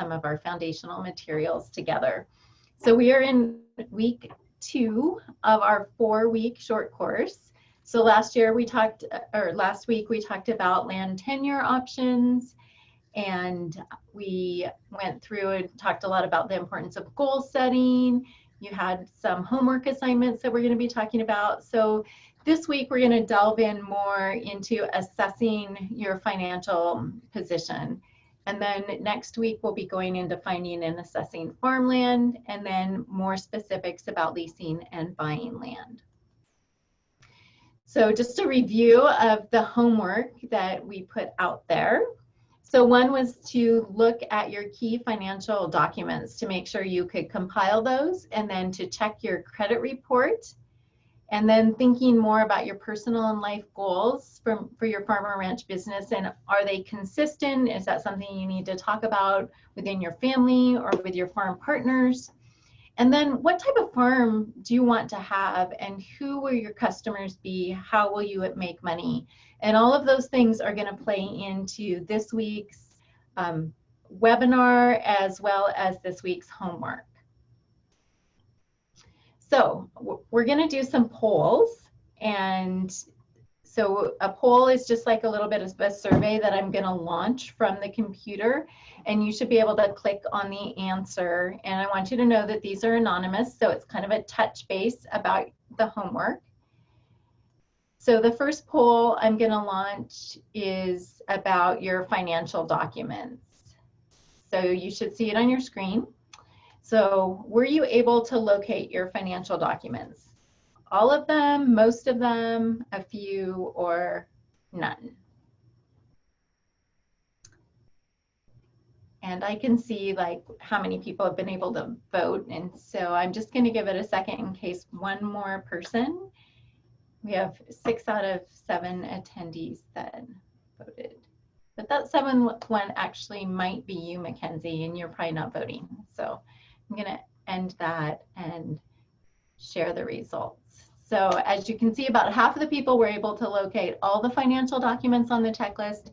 some of our foundational materials together. So we are in week 2 of our 4-week short course. So last week we talked about land tenure options, and we went through and talked a lot about the importance of goal setting. You had some homework assignments that we're going to be talking about. So this week we're going to delve in more into assessing your financial position. And then next week we'll be going into finding and assessing farmland, and then more specifics about leasing and buying land. So just a review of the homework that we put out there. So one was to look at your key financial documents to make sure you could compile those, and then to check your credit report, and then thinking more about your personal and life goals for your farm or ranch business, and are they consistent? Is that something you need to talk about within your family or with your farm partners? And then what type of farm do you want to have, and who will your customers be? How will you make money? And all of those things are going to play into this week's webinar, as well as this week's homework. So we're going to do some polls, and so a poll is just like a little bit of a survey that I'm going to launch from the computer, and you should be able to click on the answer. And I want you to know that these are anonymous, so it's kind of a touch base about the homework. So the first poll I'm going to launch is about your financial documents. So you should see it on your screen. So were you able to locate your financial documents? All of them, most of them, a few, or none? And I can see like how many people have been able to vote. And so I'm just going to give it a second in case one more person. We have 6 out of 7 attendees that voted. But that 7th one actually might be you, Mackenzie, and you're probably not voting. So I'm going to end that and share the results. So as you can see, about half of the people were able to locate all the financial documents on the checklist,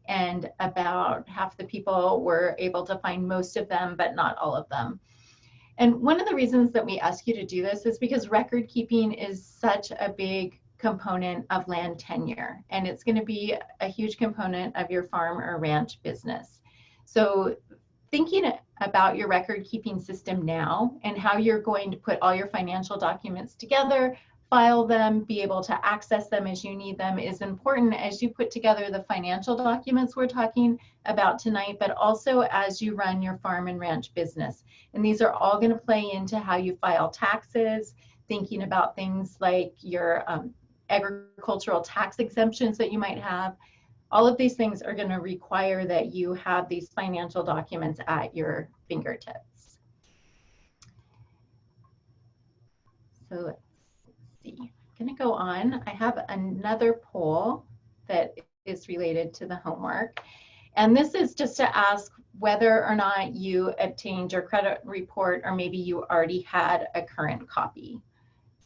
and about half the people were able to find most of them, but not all of them. And one of the reasons that we ask you to do this is because record keeping is such a big component of land tenure, and it's going to be a huge component of your farm or ranch business. So thinking about your record keeping system now and how you're going to put all your financial documents together, file them, be able to access them as you need them is important as you put together the financial documents we're talking about tonight, but also as you run your farm and ranch business. And these are all going to play into how you file taxes, thinking about things like your agricultural tax exemptions that you might have. All of these things are going to require that you have these financial documents at your fingertips. So let's see. I'm going to go on. I have another poll that is related to the homework. And this is just to ask whether or not you obtained your credit report, or maybe you already had a current copy.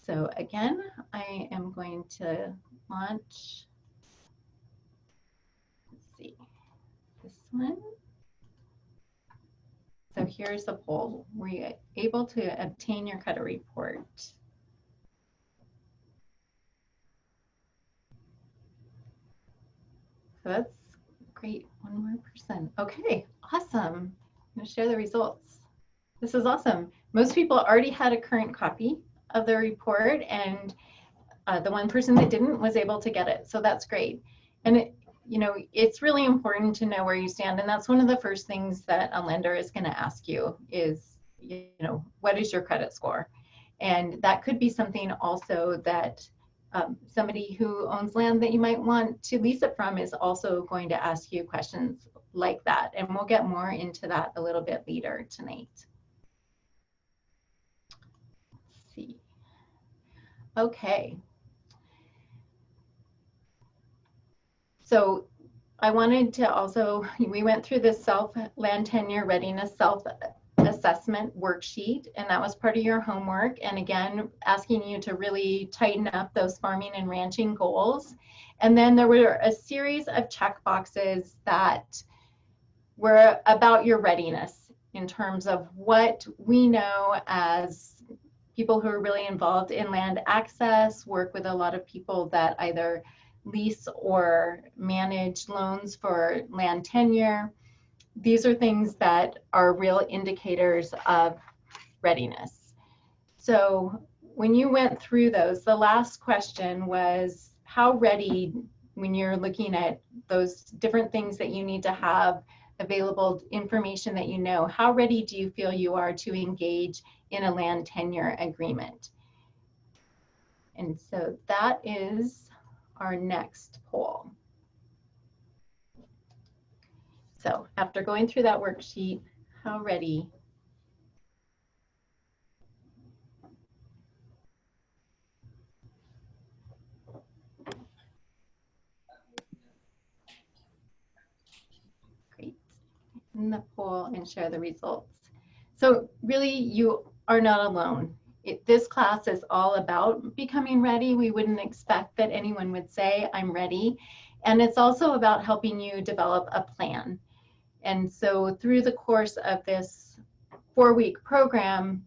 So again, I am going to launch, let's see, this one. So here's the poll. Were you able to obtain your credit report? So that's great, 1 more person. Okay, awesome. I'm gonna share the results. This is awesome. Most people already had a current copy of the report, and the one person that didn't was able to get it. So that's great. And it's really important to know where you stand. And that's one of the first things that a lender is going to ask you is, what is your credit score? And that could be something also that somebody who owns land that you might want to lease it from is also going to ask you questions like that. And we'll get more into that a little bit later tonight. Let's see. Okay. So I wanted to also, we went through this land tenure readiness self-assessment worksheet, and that was part of your homework. And again, asking you to really tighten up those farming and ranching goals. And then there were a series of check boxes that were about your readiness. in terms of what we know as people who are really involved in land access, work with a lot of people that either lease or manage loans for land tenure. These are things that are real indicators of readiness. So when you went through those, the last question was how ready, when you're looking at those different things that you need to have available, information that you know, how ready do you feel you are to engage in a land tenure agreement? And so that is our next poll. So after going through that worksheet, how ready? Great. In the poll and share the results. So really, you are not alone. This class is all about becoming ready. We wouldn't expect that anyone would say, I'm ready. And it's also about helping you develop a plan. And so through the course of this 4-week program,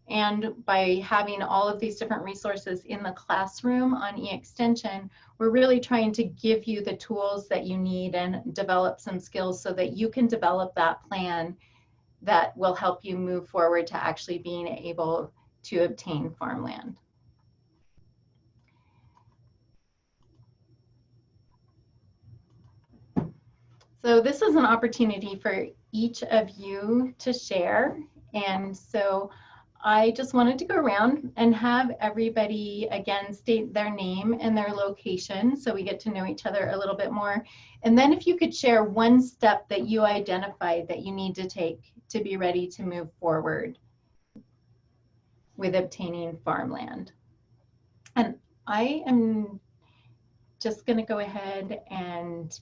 and by having all of these different resources in the classroom on e-extension, we're really trying to give you the tools that you need and develop some skills so that you can develop that plan that will help you move forward to actually being able to obtain farmland. So this is an opportunity for each of you to share. And so I just wanted to go around and have everybody again state their name and their location so we get to know each other a little bit more. And then if you could share one step that you identified that you need to take to be ready to move forward with obtaining farmland. And I am just going to go ahead and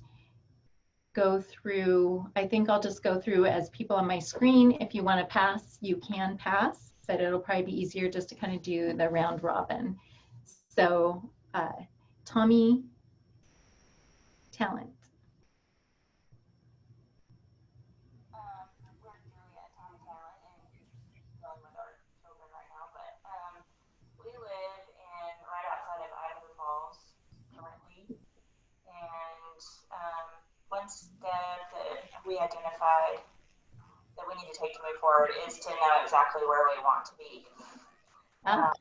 go through, I think I'll just go through as people on my screen. If you want to pass, you can pass, but it'll probably be easier just to kind of do the round robin. So Tommy Talent. We're doing a Tommy Talent and dealing with our children right now, but we live in right outside of Idaho Falls currently, and one step that we identified that we need to take to move forward is to know exactly where we want to be. Yeah,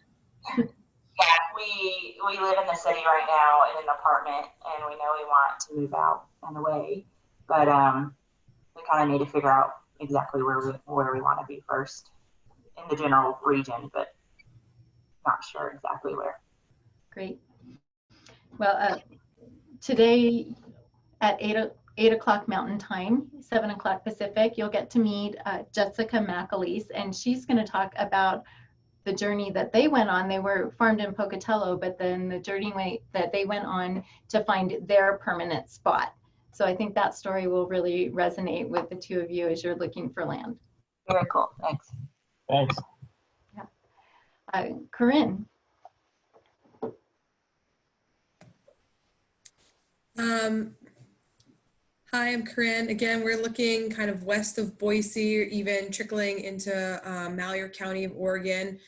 we live in the city right now in an apartment, and we know we want to move out and away, but we kind of need to figure out exactly where we want to be first in the general region, but not sure exactly where. Great. Well, today at 8 o'clock Mountain Time, 7 o'clock Pacific, you'll get to meet Jessica McAleese, and she's going to talk about the journey that they went on. They were farmed in Pocatello, but then the journey that they went on to find their permanent spot. So I think that story will really resonate with the two of you as you're looking for land. Very cool. Thanks. Thanks. Yeah. Corinne. Hi, I'm Corinne. Again, we're looking kind of west of Boise, or even trickling into Malheur County of Oregon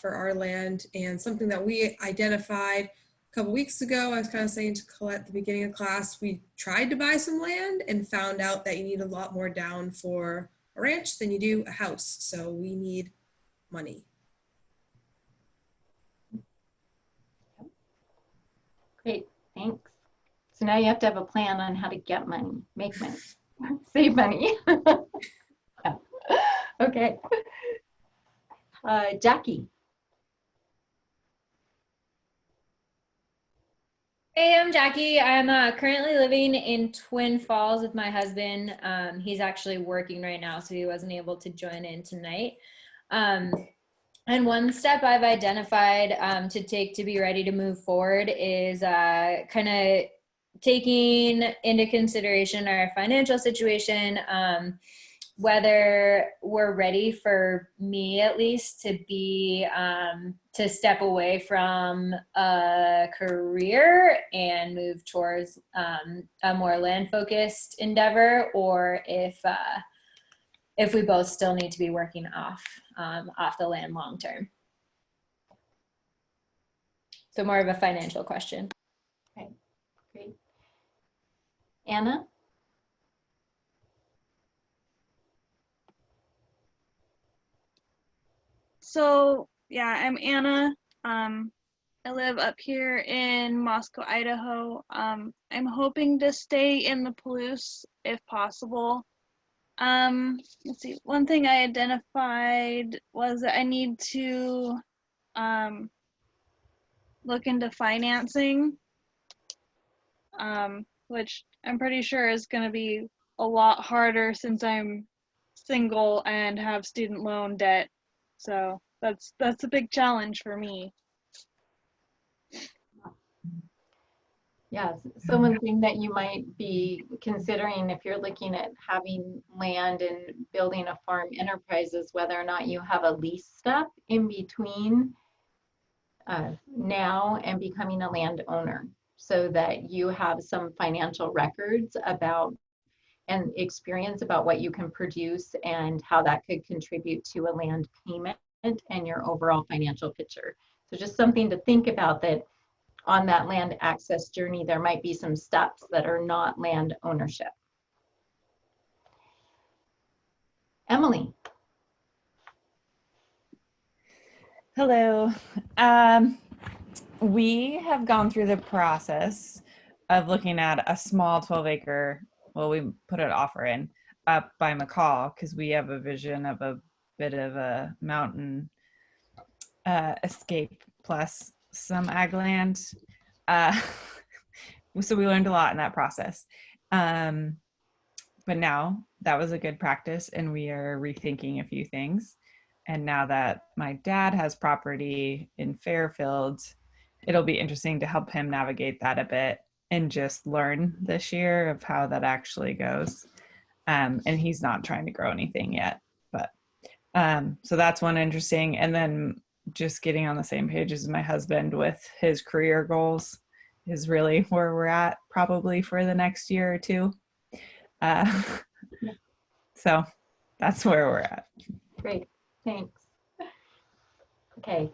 for our land. And something that we identified a couple weeks ago, I was kind of saying to Colette at the beginning of class, we tried to buy some land and found out that you need a lot more down for a ranch than you do a house. So we need money. Great, thanks. So now you have to have a plan on how to get money, make money, save money. Yeah. Okay. Jackie. Hey, I'm Jackie. I'm currently living in Twin Falls with my husband. He's actually working right now, so he wasn't able to join in tonight. And one step I've identified to take to be ready to move forward is kind of taking into consideration our financial situation, whether we're ready, for me at least, to be to step away from a career and move towards a more land focused endeavor, or if if we both still need to be working off the land long term. So more of a financial question. Okay, great. Anna? So yeah, I'm Anna. I live up here in Moscow, Idaho. I'm hoping to stay in the Palouse if possible. Let's see. One thing I identified was that I need to look into financing, which I'm pretty sure is going to be a lot harder since I'm single and have student loan debt. So that's a big challenge for me. Yeah, so one thing that you might be considering if you're looking at having land and building a farm enterprise is whether or not you have a lease step in between now and becoming a landowner, so that you have some financial records about and experience about what you can produce and how that could contribute to a land payment and your overall financial picture. So just something to think about, that on that land access journey, there might be some steps that are not land ownership. Emily. Hello. We have gone through the process of looking at a small 12-acre, well, we put an offer in up by McCall because we have a vision of a bit of a mountain escape plus some ag land. So we learned a lot in that process. But now that was a good practice and we are rethinking a few things. And now that my dad has property in Fairfield, it'll be interesting to help him navigate that a bit and just learn this year of how that actually goes. And he's not trying to grow anything yet, but so that's one interesting. And then just getting on the same page as my husband with his career goals is really where we're at probably for the next year or two. So that's where we're at. Great, thanks. Okay.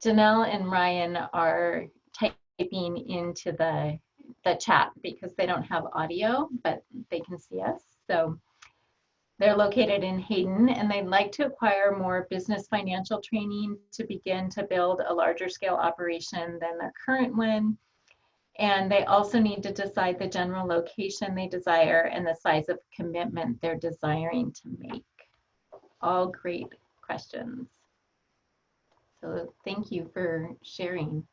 Janelle and Ryan are typing into the chat because they don't have audio, but they can see us. So they're located in Hayden and they'd like to acquire more business financial training to begin to build a larger scale operation than their current one. And they also need to decide the general location they desire and the size of commitment they're desiring to make. All great questions. So thank you for sharing.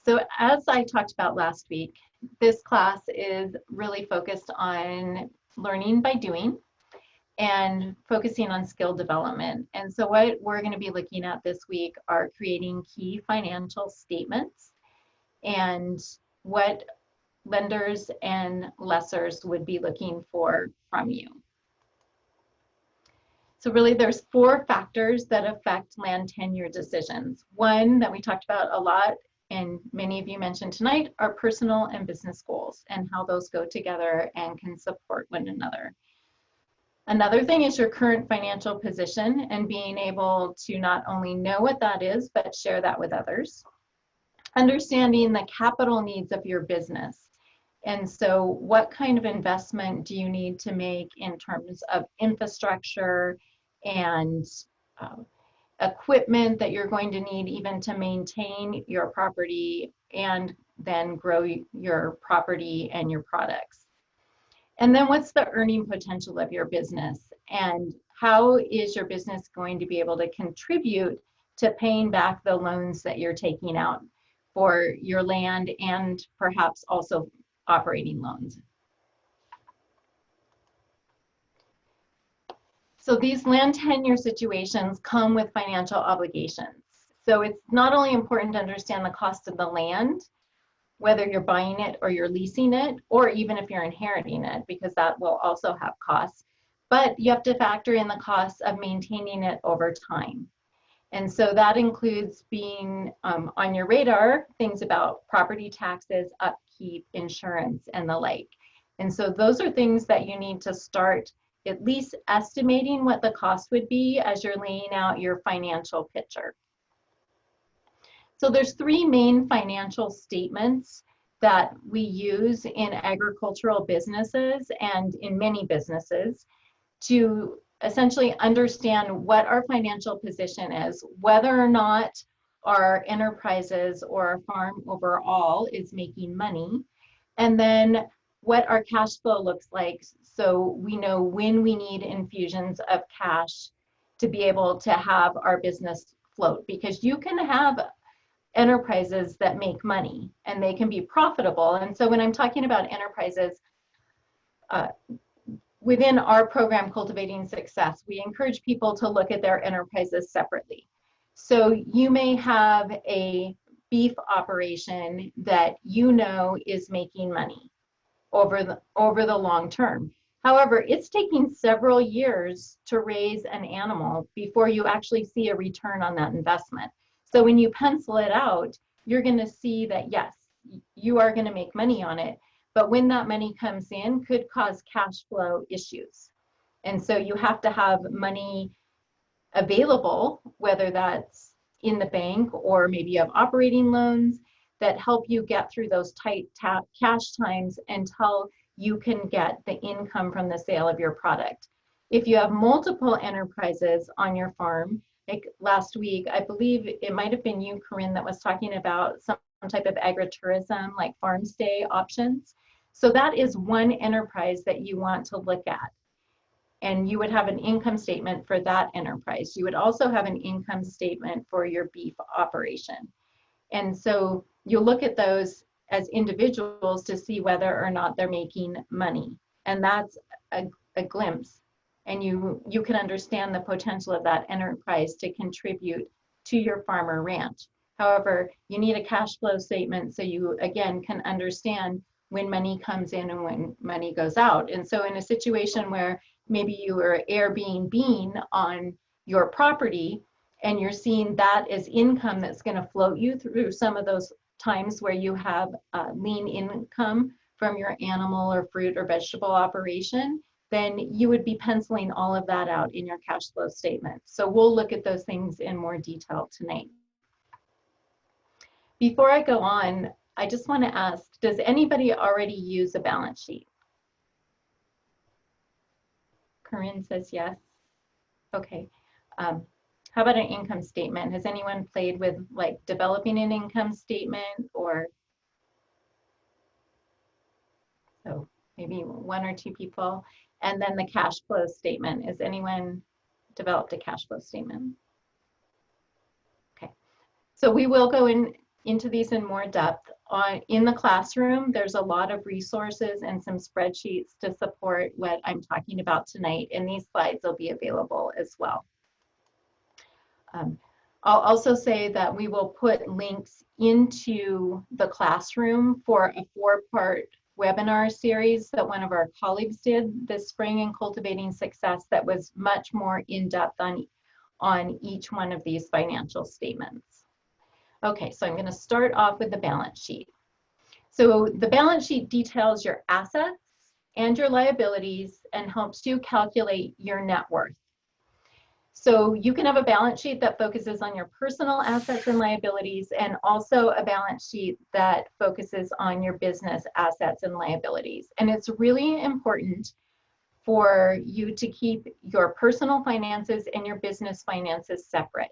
So as I talked about last week, this class is really focused on learning by doing and focusing on skill development. And so what we're going to be looking at this week are creating key financial statements and what lenders and lessors would be looking for from you. So really there's 4 factors that affect land tenure decisions. One that we talked about a lot and many of you mentioned tonight are personal and business goals and how those go together and can support one another. Another thing is your current financial position and being able to not only know what that is, but share that with others. Understanding the capital needs of your business. And so what kind of investment do you need to make in terms of infrastructure and equipment that you're going to need even to maintain your property and then grow your property and your products. And then what's the earning potential of your business and how is your business going to be able to contribute to paying back the loans that you're taking out for your land and perhaps also operating loans. So these land tenure situations come with financial obligations. So it's not only important to understand the cost of the land, whether you're buying it or you're leasing it, or even if you're inheriting it, because that will also have costs, but you have to factor in the costs of maintaining it over time. And so that includes being on your radar, things about property taxes, upkeep, insurance, and the like. And so those are things that you need to start at least estimating what the cost would be as you're laying out your financial picture. So there's three main financial statements that we use in agricultural businesses and in many businesses to essentially understand what our financial position is, whether or not our enterprises or our farm overall is making money, and then what our cash flow looks like, so we know when we need infusions of cash to be able to have our business float. Because you can have enterprises that make money and they can be profitable. And so when I'm talking about enterprises, within our program, Cultivating Success, we encourage people to look at their enterprises separately. So you may have a beef operation that you know is making money over the long term. However, it's taking several years to raise an animal before you actually see a return on that investment. So when you pencil it out, you're going to see that, yes, you are going to make money on it, but when that money comes in, could cause cash flow issues. And so you have to have money available, whether that's in the bank or maybe you have operating loans that help you get through those tight cash times until you can get the income from the sale of your product. If you have multiple enterprises on your farm, like last week, I believe it might have been you, Corinne, that was talking about some type of agritourism, like farm stay options. So that is one enterprise that you want to look at. And you would have an income statement for that enterprise. You would also have an income statement for your beef operation. And so you'll look at those as individuals to see whether or not they're making money. And that's a glimpse. And you can understand the potential of that enterprise to contribute to your farm or ranch. However, you need a cash flow statement so you, again, can understand when money comes in and when money goes out. And so in a situation where maybe you are Airbnb on your property and you're seeing that as income that's going to float you through some of those times where you have lean income from your animal or fruit or vegetable operation, then you would be penciling all of that out in your cash flow statement. So we'll look at those things in more detail tonight. Before I go on, I just want to ask, does anybody already use a balance sheet? Corinne says yes. Okay. How about an income statement? Has anyone played with like developing an income statement, or so maybe one or two people? And then the cash flow statement. Has anyone developed a cash flow statement? Okay. So we will go into these in more depth. In the classroom, there's a lot of resources and some spreadsheets to support what I'm talking about tonight, and these slides will be available as well. I'll also say that we will put links into the classroom for a 4-part webinar series that one of our colleagues did this spring in Cultivating Success that was much more in-depth on each one of these financial statements. Okay, so I'm going to start off with the balance sheet. So the balance sheet details your assets and your liabilities and helps you calculate your net worth. So you can have a balance sheet that focuses on your personal assets and liabilities, and also a balance sheet that focuses on your business assets and liabilities. And it's really important for you to keep your personal finances and your business finances separate.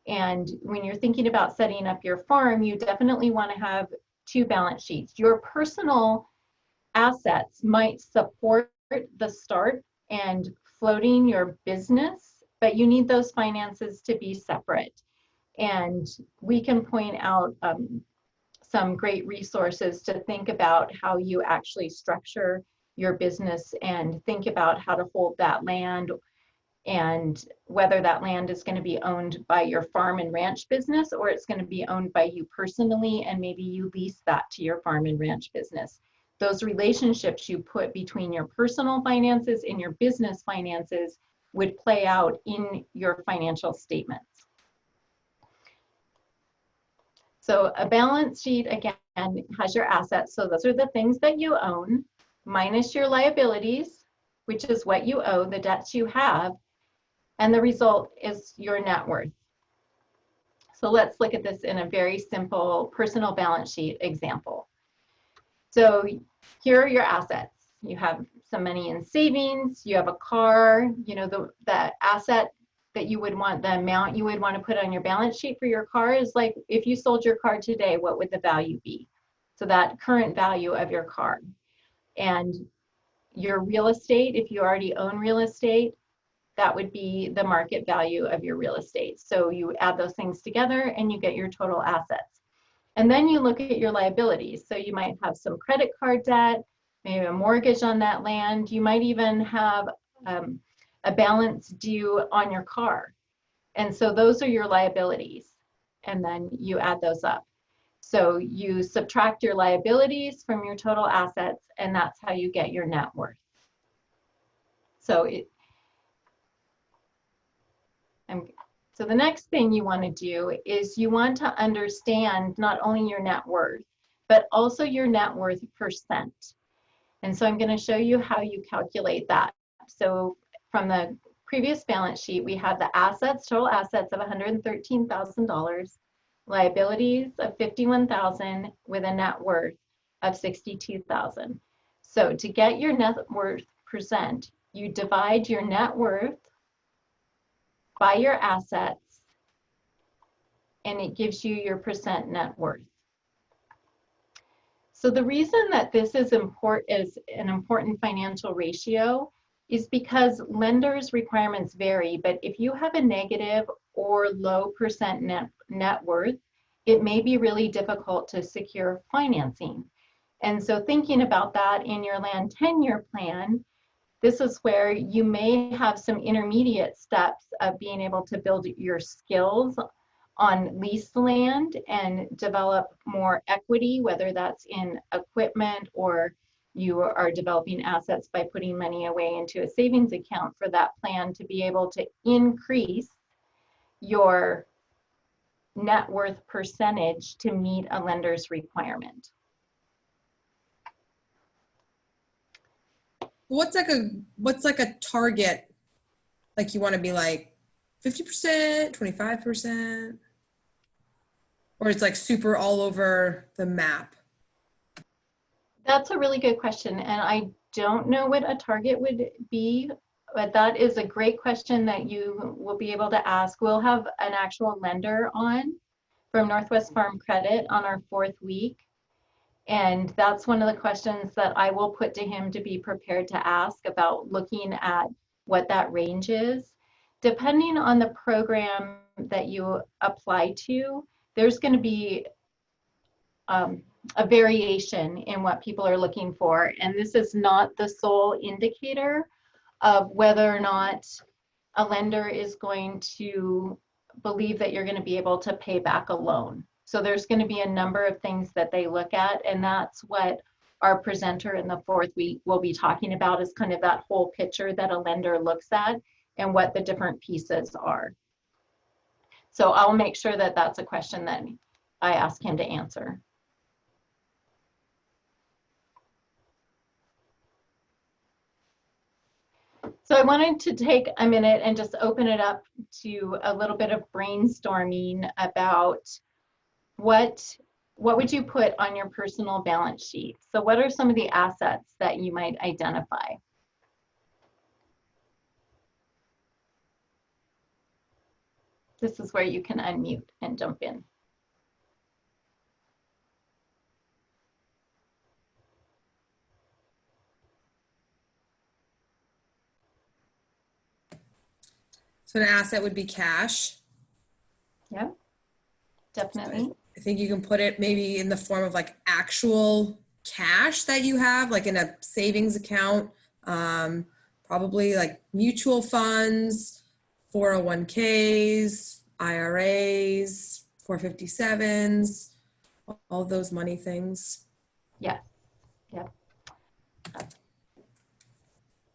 And when you're thinking about setting up your farm, you definitely want to have 2 balance sheets. Your personal assets might support the start and floating your business, but you need those finances to be separate. And we can point out some great resources to think about how you actually structure your business and think about how to hold that land, and whether that land is going to be owned by your farm and ranch business, or it's going to be owned by you personally, and maybe you lease that to your farm and ranch business. Those relationships you put between your personal finances and your business finances would play out in your financial statements. So a balance sheet, again, has your assets. So those are the things that you own. minus your liabilities, which is what you owe, the debts you have, and the result is your net worth. So let's look at this in a very simple personal balance sheet example. So here are your assets. You have some money in savings, you have a car, you know, the asset that you would want, the amount you would want to put on your balance sheet for your car is like, if you sold your car today, what would the value be? So that current value of your car. And your real estate, if you already own real estate, that would be the market value of your real estate. So you add those things together and you get your total assets. And then you look at your liabilities. So you might have some credit card debt, maybe a mortgage on that land. You might even have a balance due on your car. And so those are your liabilities. And then you add those up. So you subtract your liabilities from your total assets, and that's how you get your net worth. So so the next thing you want to do is you want to understand not only your net worth, but also your net worth percent. And so I'm going to show you how you calculate that. So from the previous balance sheet, we have the assets, total assets of $113,000, liabilities of $51,000 with a net worth of $62,000. So to get your net worth percent, you divide your net worth by your assets, and it gives you your percent net worth. So the reason that this is an important financial ratio is because lenders' requirements vary, but if you have a negative or low percent net worth, it may be really difficult to secure financing. And so thinking about that in your land tenure plan, this is where you may have some intermediate steps of being able to build your skills on leased land and develop more equity, whether that's in equipment or you are developing assets by putting money away into a savings account for that plan to be able to increase your net worth percentage to meet a lender's requirement. What's like a target? Like you want to be like 50%, 25%, or it's like super all over the map? That's a really good question, and I don't know what a target would be, but that is a great question that you will be able to ask. We'll have an actual lender on from Northwest Farm Credit on our 4th week. And that's one of the questions that I will put to him to be prepared to ask about looking at what that range is. Depending on the program that you apply to, there's going to be a variation in what people are looking for. And this is not the sole indicator of whether or not a lender is going to believe that you're going to be able to pay back a loan. So there's going to be a number of things that they look at, and that's what our presenter in the 4th week will be talking about, is kind of that whole picture that a lender looks at and what the different pieces are. So I'll make sure that that's a question that I ask him to answer. So I wanted to take a minute and just open it up to a little bit of brainstorming about what would you put on your personal balance sheet? So what are some of the assets that you might identify? This is where you can unmute and jump in. So an asset would be cash. Yeah, definitely. I think you can put it maybe in the form of like actual cash that you have, like in a savings account, probably like mutual funds, 401ks, IRAs, 457s, all those money things. Yeah, yeah.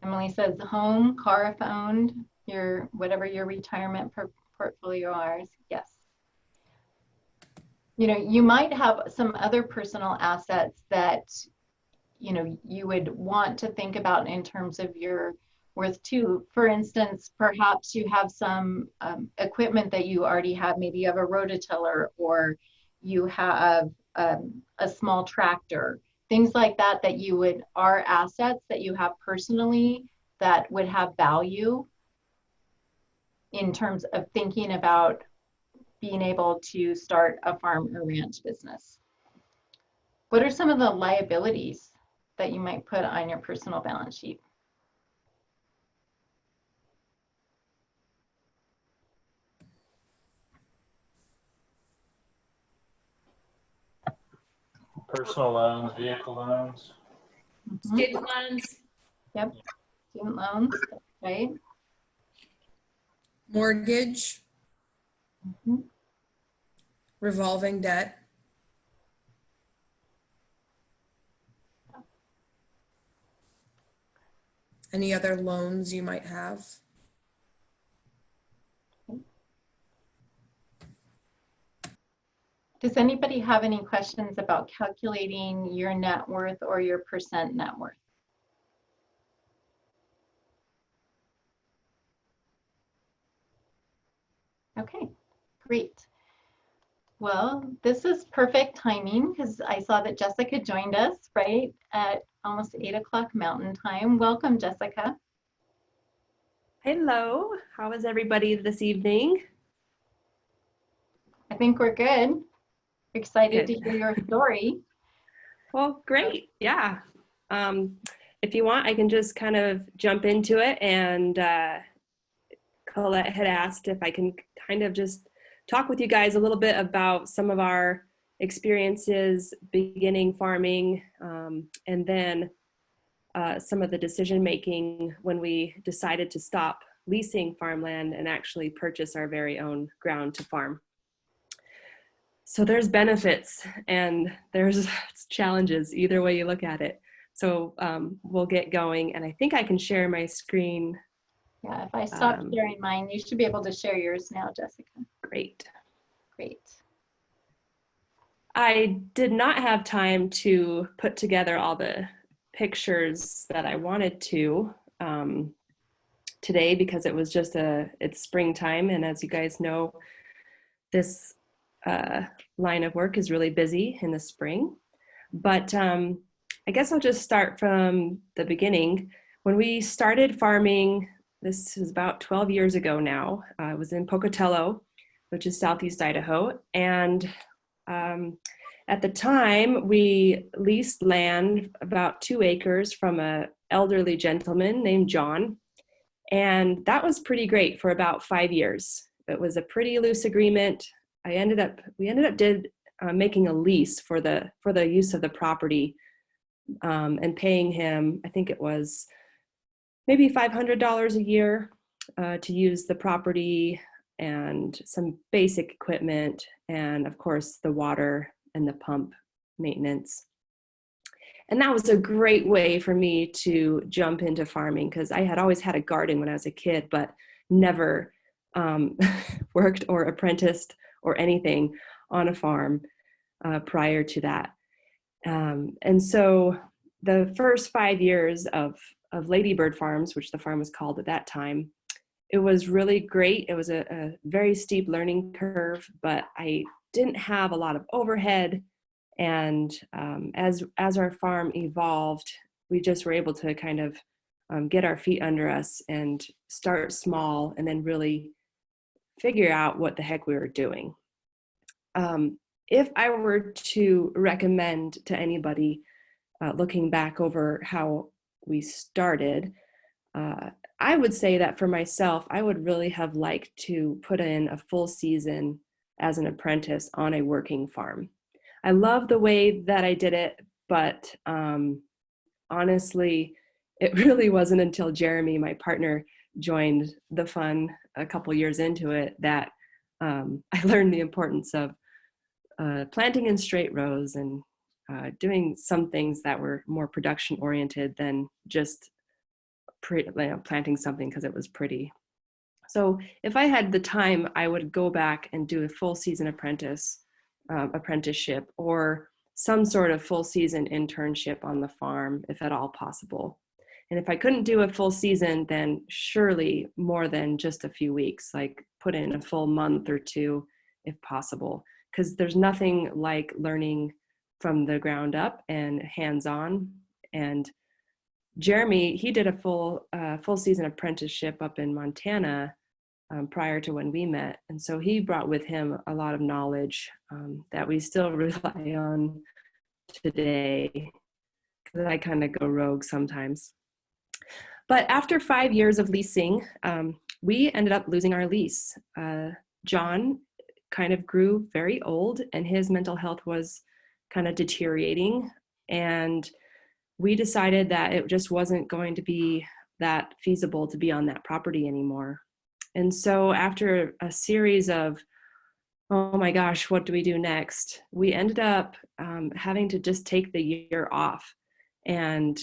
Emily says home, car if owned, your whatever your retirement portfolio is. Yes. You know, you might have some other personal assets that you know, you would want to think about in terms of your worth too. For instance, perhaps you have some equipment that you already have. Maybe you have a rototiller, or you have a small tractor, things like that, that you would, are assets that you have personally that would have value in terms of thinking about being able to start a farm or ranch business. What are some of the liabilities that you might put on your personal balance sheet? Personal loans, vehicle loans. Student loans. Yep, student loans, right? Mortgage, Mhm. revolving debt. Any other loans you might have? Does anybody have any questions about calculating your net worth or your percent net worth? Okay, great. Well, this is perfect timing because I saw that Jessica joined us right at almost 8 o'clock Mountain Time. Welcome, Jessica. Hello, how is everybody this evening? I think we're good. Excited to Good. hear your story. Well, great, yeah. If you want, I can just kind of jump into it, and Colette had asked if I can kind of just talk with you guys a little bit about some of our experiences beginning farming, and then some of the decision making when we decided to stop leasing farmland and actually purchase our very own ground to farm. So there's benefits and there's challenges either way you look at it. So we'll get going, and I think I can share my screen. Yeah, if I stop sharing mine, you should be able to share yours now, Jessica. Great. Great. I did not have time to put together all the pictures that I wanted to today because it was just it's springtime, and as you guys know, this line of work is really busy in the spring. But I guess I'll just start from the beginning. When we started farming, this is about 12 years ago now. I was in Pocatello, which is southeast Idaho. And at the time, we leased land, about 2 acres, from an elderly gentleman named John. And that was pretty great for about 5 years. It was a pretty loose agreement. We ended up making a lease for the use of the property, and paying him, I think it was maybe $500 a year to use the property and some basic equipment, and of course the water and the pump maintenance. And that was a great way for me to jump into farming, because I had always had a garden when I was a kid, but never worked or apprenticed or anything on a farm prior to that. And so the first 5 years of Ladybird Farms, which the farm was called at that time, it was really great. It was a very steep learning curve, but I didn't have a lot of overhead. And as our farm evolved, we just were able to kind of get our feet under us and start small, and then really figure out what the heck we were doing. If I were to recommend to anybody looking back over how we started, I would say that for myself, I would really have liked to put in a full season as an apprentice on a working farm. I love the way that I did it, but honestly, it really wasn't until Jeremy, my partner, joined the fun a couple years into it that I learned the importance of planting in straight rows and doing some things that were more production oriented than just planting something because it was pretty. So if I had the time, I would go back and do a full season apprenticeship, or some sort of full season internship on the farm, if at all possible. And if I couldn't do a full season, then surely more than just a few weeks, like put in a full month or two if possible, because there's nothing like learning from the ground up and hands-on. And Jeremy, he did a full season apprenticeship up in Montana prior to when we met. And so he brought with him a lot of knowledge that we still rely on today, because I kind of go rogue sometimes. But after 5 years of leasing, we ended up losing our lease. John kind of grew very old and his mental health was kind of deteriorating. And we decided that it just wasn't going to be that feasible to be on that property anymore. And so after a series of, oh my gosh, what do we do next? We ended up having to just take the year off and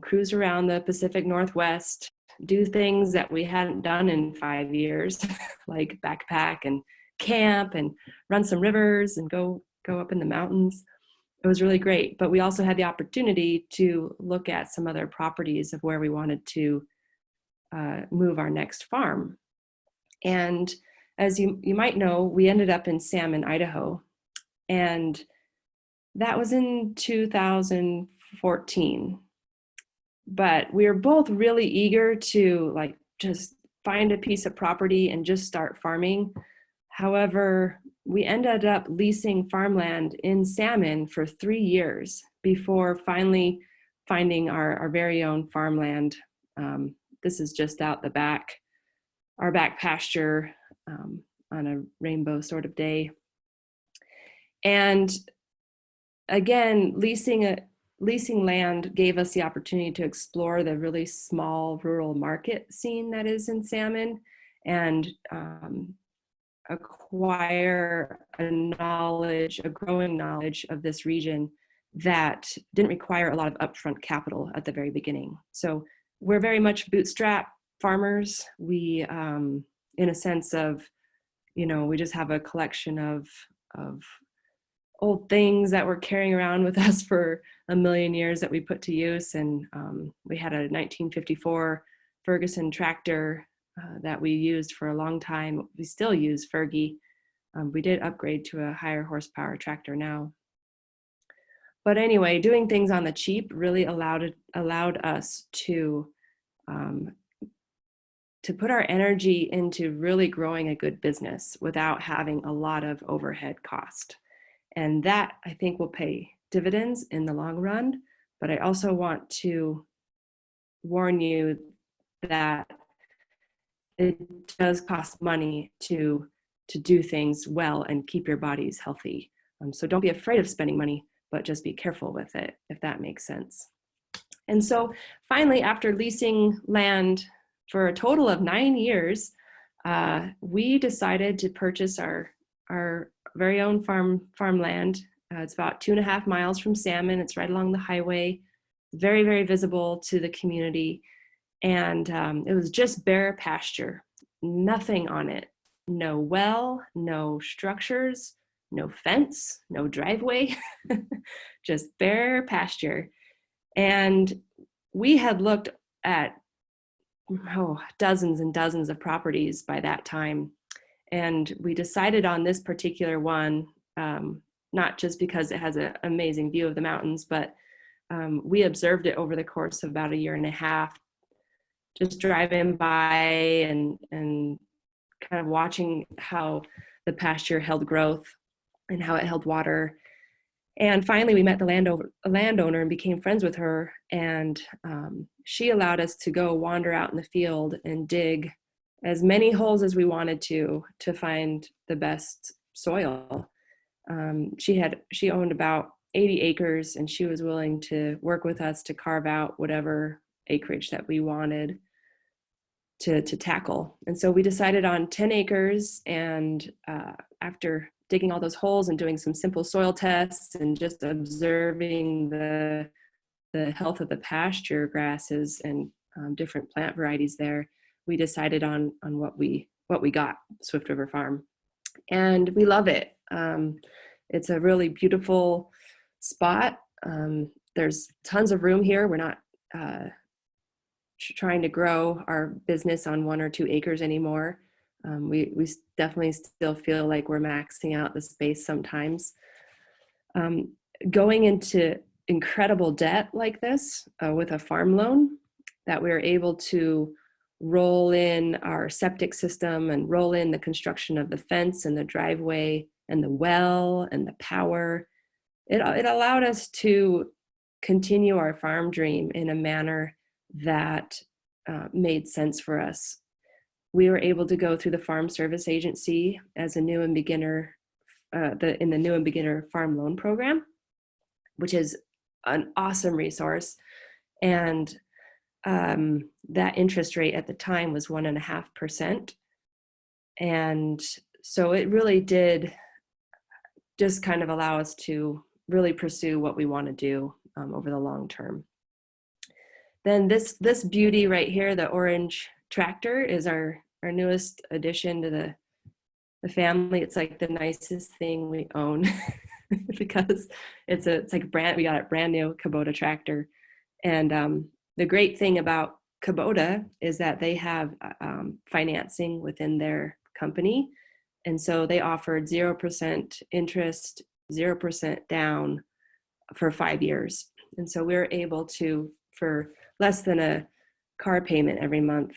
cruise around the Pacific Northwest, do things that we hadn't done in 5 years, like backpack and camp and run some rivers and go up in the mountains. It was really great, but we also had the opportunity to look at some other properties of where we wanted to move our next farm. And as you might know, we ended up in Salmon, Idaho, and that was in 2014. But we were both really eager to like just find a piece of property and just start farming. However, we ended up leasing farmland in Salmon for 3 years before finally finding our very own farmland. This is just out the back, our back pasture on a rainbow sort of day. And again, leasing land gave us the opportunity to explore the really small rural market scene that is in Salmon and acquire a growing knowledge of this region that didn't require a lot of upfront capital at the very beginning. So we're very much bootstrap farmers. We, in a sense of, we just have a collection of old things that we're carrying around with us for a million years that we put to use. And we had a 1954 Ferguson tractor that we used for a long time. We still use Fergie. We did upgrade to a higher horsepower tractor now. But anyway, doing things on the cheap really allowed us to put our energy into really growing a good business without having a lot of overhead cost. And that, I think, will pay dividends in the long run. But I also want to warn you that it does cost money to do things well and keep your bodies healthy. So don't be afraid of spending money, but just be careful with it, if that makes sense. And so finally, after leasing land for a total of 9 years, we decided to purchase our very own farmland. It's about 2.5 miles from Salmon. It's right along the highway, very, very visible to the community. And it was just bare pasture, nothing on it. No well, no structures, no fence, no driveway, just bare pasture. And we had looked at dozens and dozens of properties by that time. And we decided on this particular one, not just because it has an amazing view of the mountains, but we observed it over the course of about 1.5 years, just driving by and kind of watching how the pasture held growth and how it held water. And finally, we met the landowner and became friends with her. And she allowed us to go wander out in the field and dig as many holes as we wanted to find the best soil. She owned about 80 acres, and she was willing to work with us to carve out whatever acreage that we wanted to tackle. And so we decided on 10 acres, and after digging all those holes and doing some simple soil tests and just observing the health of the pasture grasses and different plant varieties there, we decided on what we got, Swift River Farm. And we love it. It's a really beautiful spot. There's tons of room here. We're not trying to grow our business on 1 or 2 acres anymore. We definitely still feel like we're maxing out the space sometimes. Going into incredible debt like this with a farm loan, that we're able to roll in our septic system and roll in the construction of the fence and the driveway and the well and the power. It allowed us to continue our farm dream in a manner that made sense for us. We were able to go through the Farm Service Agency as a new and beginner, in the new and beginner farm loan program, which is an awesome resource. And that interest rate at the time was 1.5%. And so it really did just kind of allow us to really pursue what we want to do over the long term. Then this beauty right here, the orange tractor, is our newest addition to the family. It's like the nicest thing we own because it's like we got a brand new Kubota tractor. And the great thing about Kubota is that they have financing within their company. And so they offered 0% interest, 0% down for 5 years. And so we're able to, for less than a car payment every month,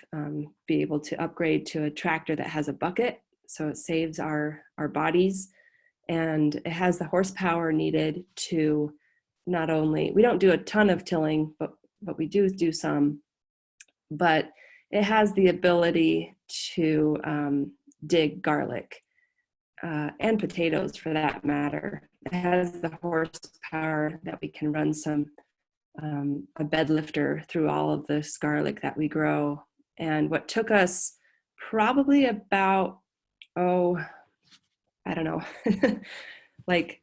be able to upgrade to a tractor that has a bucket. So it saves our bodies, and it has the horsepower needed to not only, we don't do a ton of tilling, but we do some, but it has the ability to dig garlic and potatoes for that matter. It has the horsepower that we can run a bed lifter through all of this garlic that we grow. And what took us probably about, I don't know, like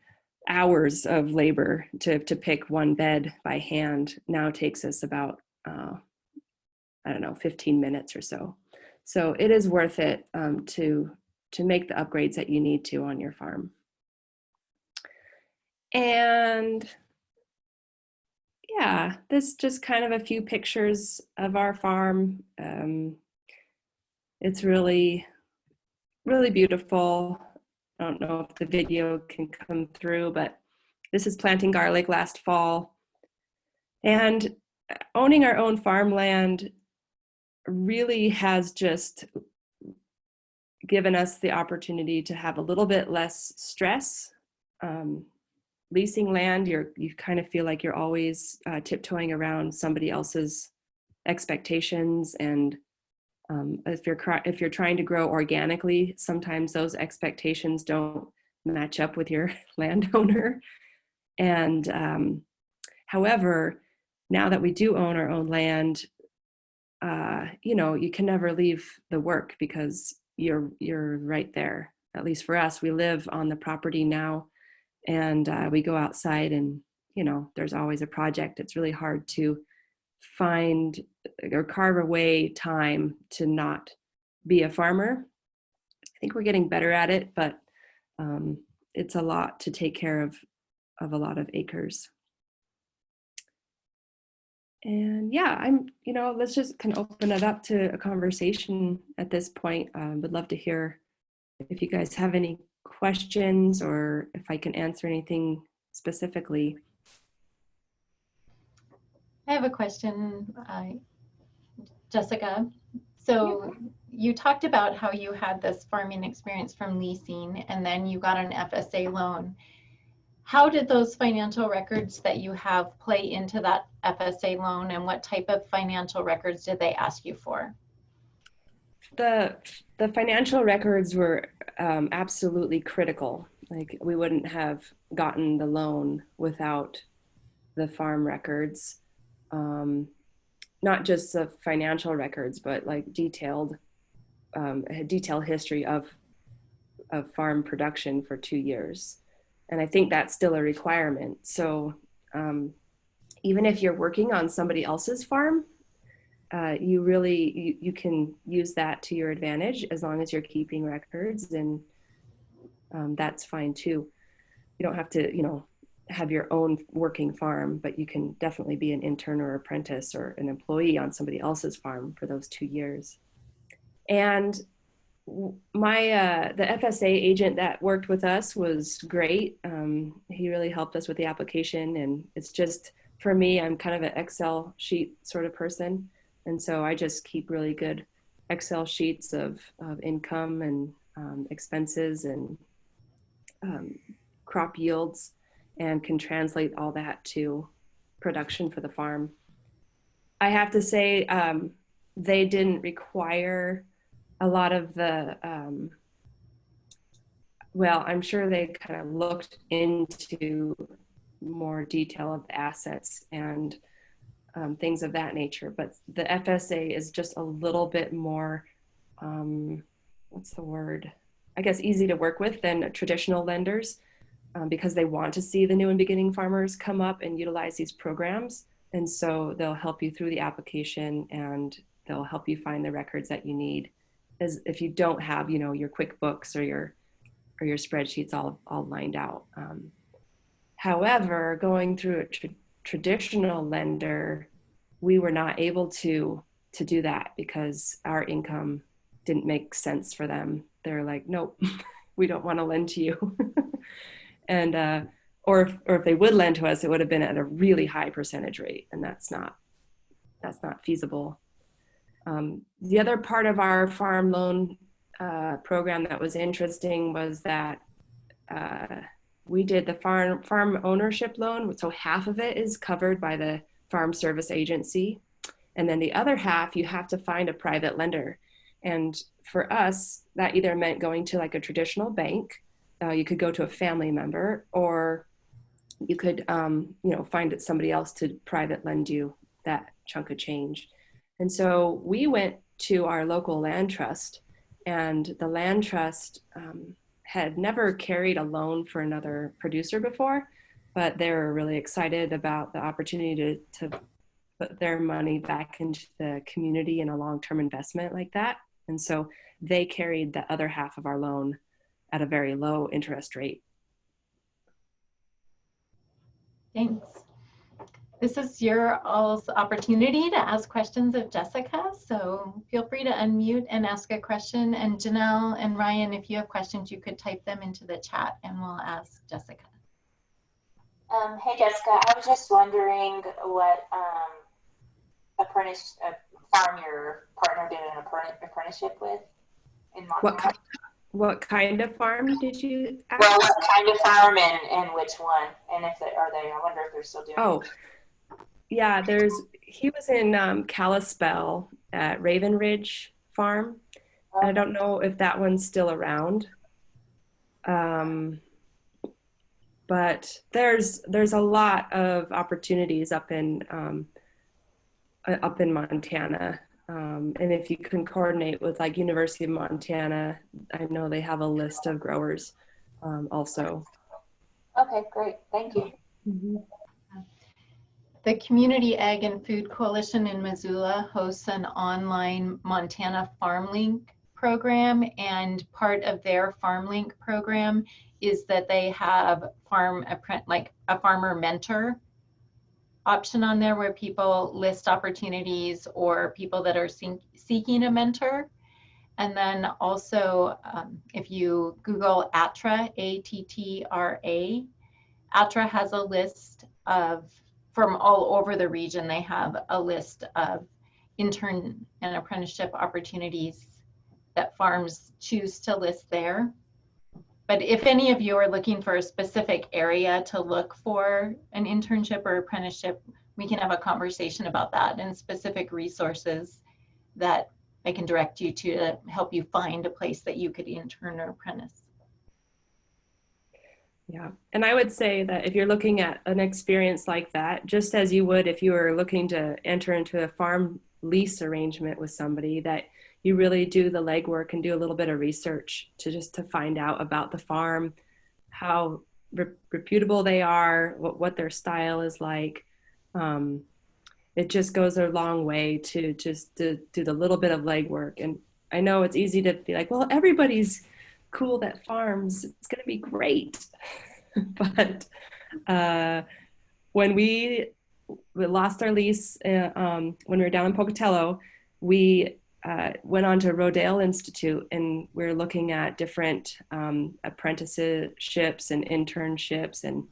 hours of labor to pick one bed by hand now takes us about, 15 minutes or so. So it is worth it to make the upgrades that you need to on your farm. And yeah, this just kind of a few pictures of our farm. It's really, really beautiful. I don't know if the video can come through, but this is planting garlic last fall. And owning our own farmland really has just given us the opportunity to have a little bit less stress. Leasing land, you kind of feel like you're always tiptoeing around somebody else's expectations, and if you're trying to grow organically, sometimes those expectations don't match up with your landowner. And however, now that we do own our own land, you can never leave the work because you're right there. At least for us, we live on the property now. And we go outside and, there's always a project. It's really hard to find or carve away time to not be a farmer. I think we're getting better at it, but it's a lot to take care of a lot of acres. And yeah, let's just kind of open it up to a conversation at this point. Would love to hear if you guys have any questions or if I can answer anything specifically. I have a question, Jessica. So you talked about how you had this farming experience from leasing and then you got an FSA loan. How did those financial records that you have play into that FSA loan, and what type of financial records did they ask you for? The financial records were absolutely critical. Like, we wouldn't have gotten the loan without the farm records. Not just the financial records, but like detailed history of farm production for 2 years. And I think that's still a requirement. So even if you're working on somebody else's farm, you can use that to your advantage as long as you're keeping records, and that's fine too. You don't have to, have your own working farm, but you can definitely be an intern or apprentice or an employee on somebody else's farm for those 2 years. And my the FSA agent that worked with us was great. He really helped us with the application, and it's just, for me, I'm kind of an Excel sheet sort of person, and so I just keep really good Excel sheets of income and expenses and crop yields, and can translate all that to production for the farm. I have to say, they didn't require a lot of the, well, I'm sure they kind of looked into more detail of the assets and things of that nature, but the FSA is just a little bit more, what's the word? I guess easy to work with than traditional lenders, because they want to see the new and beginning farmers come up and utilize these programs. And so they'll help you through the application, and they'll help you find the records that you need, as if you don't have, you know, your QuickBooks or your spreadsheets all lined out. However, going through a traditional lender, we were not able to do that because our income didn't make sense for them. They're like, nope, we don't want to lend to you. And or if they would lend to us, it would have been at a really high percentage rate, and that's not feasible. The other part of our farm loan program that was interesting was that we did the farm ownership loan. So half of it is covered by the Farm Service Agency, and then the other half you have to find a private lender. And for us, that either meant going to like a traditional bank, you could go to a family member, or you could you know, find somebody else to private lend you that chunk of change. And so we went to our local land trust, and the land trust had never carried a loan for another producer before, but they were really excited about the opportunity to put their money back into the community in a long-term investment like that. And so they carried the other half of our loan at a very low interest rate. Thanks. This is your all's opportunity to ask questions of Jessica, so feel free to unmute and ask a question. And Janelle and Ryan, if you have questions, you could type them into the chat and we'll ask Jessica. Hey Jessica, I was just wondering what farm your partner did an apprenticeship with in Montana. What kind of farm did you ask? Well, what kind of farm and which one? And if they are they, I wonder if they're still doing Oh, yeah, he was in Kalispell at Raven Ridge Farm. I don't know if that one's still around. But there's a lot of opportunities up in Montana. And if you can coordinate with like University of Montana, I know they have a list of growers also. Okay, great. Thank you. Mm-hmm. The Community Ag and Food Coalition in Missoula hosts an online Montana FarmLink program, and part of their FarmLink program is that they have like a farmer mentor option on there where people list opportunities or people that are seeking a mentor. And then also, if you Google ATTRA, A-T-T-R-A, ATTRA has a list of, from all over the region, they have a list of intern and apprenticeship opportunities that farms choose to list there. But if any of you are looking for a specific area to look for an internship or apprenticeship, we can have a conversation about that and specific resources that I can direct you to help you find a place that you could intern or apprentice. Yeah, and I would say that if you're looking at an experience like that, just as you would if you were looking to enter into a farm lease arrangement with somebody, that you really do the legwork and do a little bit of research to find out about the farm, how reputable they are, what their style is like. It just goes a long way to just do the little bit of legwork. And I know it's easy to be like, well, everybody's cool that farms, it's going to be great. But When we lost our lease, when we were down in Pocatello, we went on to Rodale Institute, and we're looking at different apprenticeships and internships and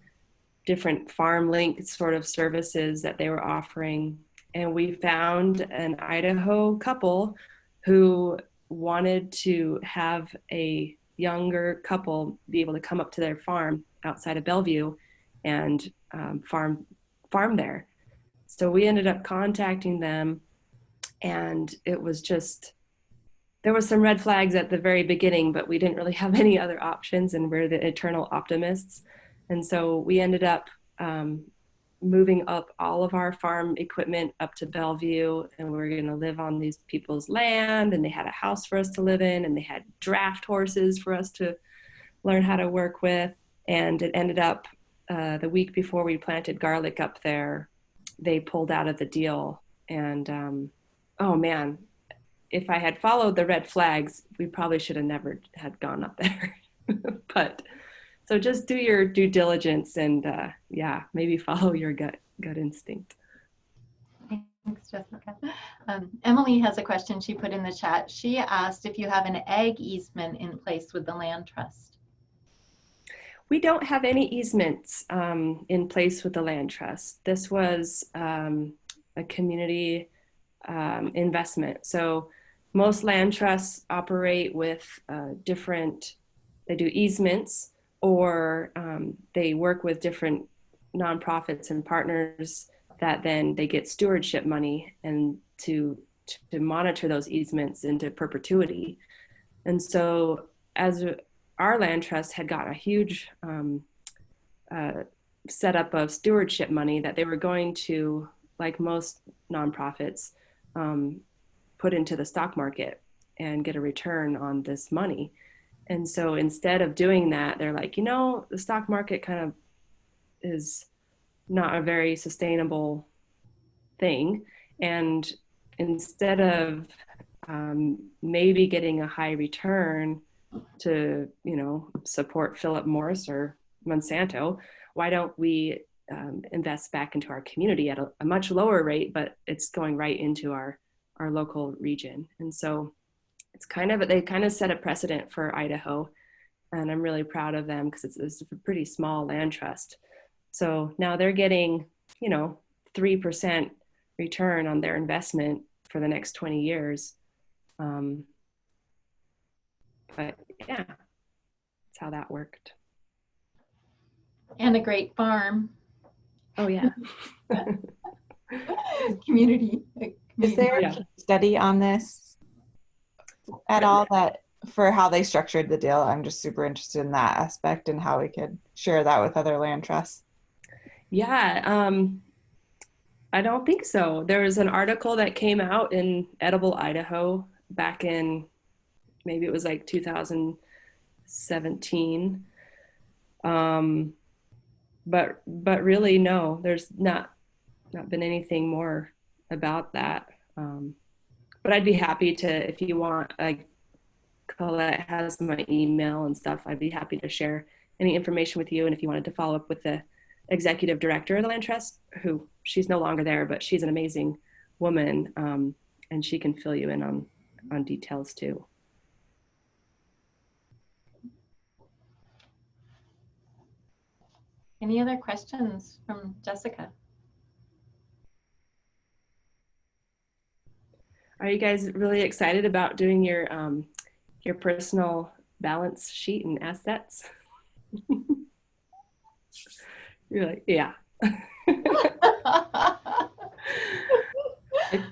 different farm link sort of services that they were offering. And we found an Idaho couple who wanted to have a younger couple be able to come up to their farm outside of Bellevue and farm there. So we ended up contacting them, and it was just, there was some red flags at the very beginning, but we didn't really have any other options, and we're the eternal optimists. And so we ended up moving up all of our farm equipment up to Bellevue, and we were going to live on these people's land, and they had a house for us to live in, and they had draft horses for us to learn how to work with. And it ended up the week before we planted garlic up there, they pulled out of the deal. And oh man, if I had followed the red flags, we probably should have never had gone up there. But so just do your due diligence and yeah, maybe follow your gut instinct. Thanks, Jessica. Emily has a question she put in the chat. She asked if you have an ag easement in place with the land trust. We don't have any easements in place with the land trust. This was a community investment. So most land trusts operate with they do easements, or they work with different nonprofits and partners that then they get stewardship money and to monitor those easements into perpetuity. And so as our land trust had got a huge setup of stewardship money that they were going to, like most nonprofits, put into the stock market and get a return on this money. And so instead of doing that, they're like, the stock market kind of is not a very sustainable thing. And instead of maybe getting a high return to, support Philip Morris or Monsanto, why don't we invest back into our community at a much lower rate, but it's going right into our local region. And so they kind of set a precedent for Idaho, and I'm really proud of them because it's a pretty small land trust. So now they're getting, 3% return on their investment for the next 20 years. But yeah, that's how that worked. And a great farm. Oh yeah. Community. Is there a study on this at all, that for how they structured the deal? I'm just super interested in that aspect and how we could share that with other land trusts. Yeah, I don't think so. There was an article that came out in Edible Idaho back in, maybe it was like 2017. But really, no, there's not been anything more about that. But I'd be happy to, if you want, like Colette has my email and stuff, I'd be happy to share any information with you. And if you wanted to follow up with the executive director of the land trust, who she's no longer there, but she's an amazing woman, and she can fill you in on details too. Any other questions from Jessica? Are you guys really excited about doing your personal balance sheet and assets? You're like, yeah. I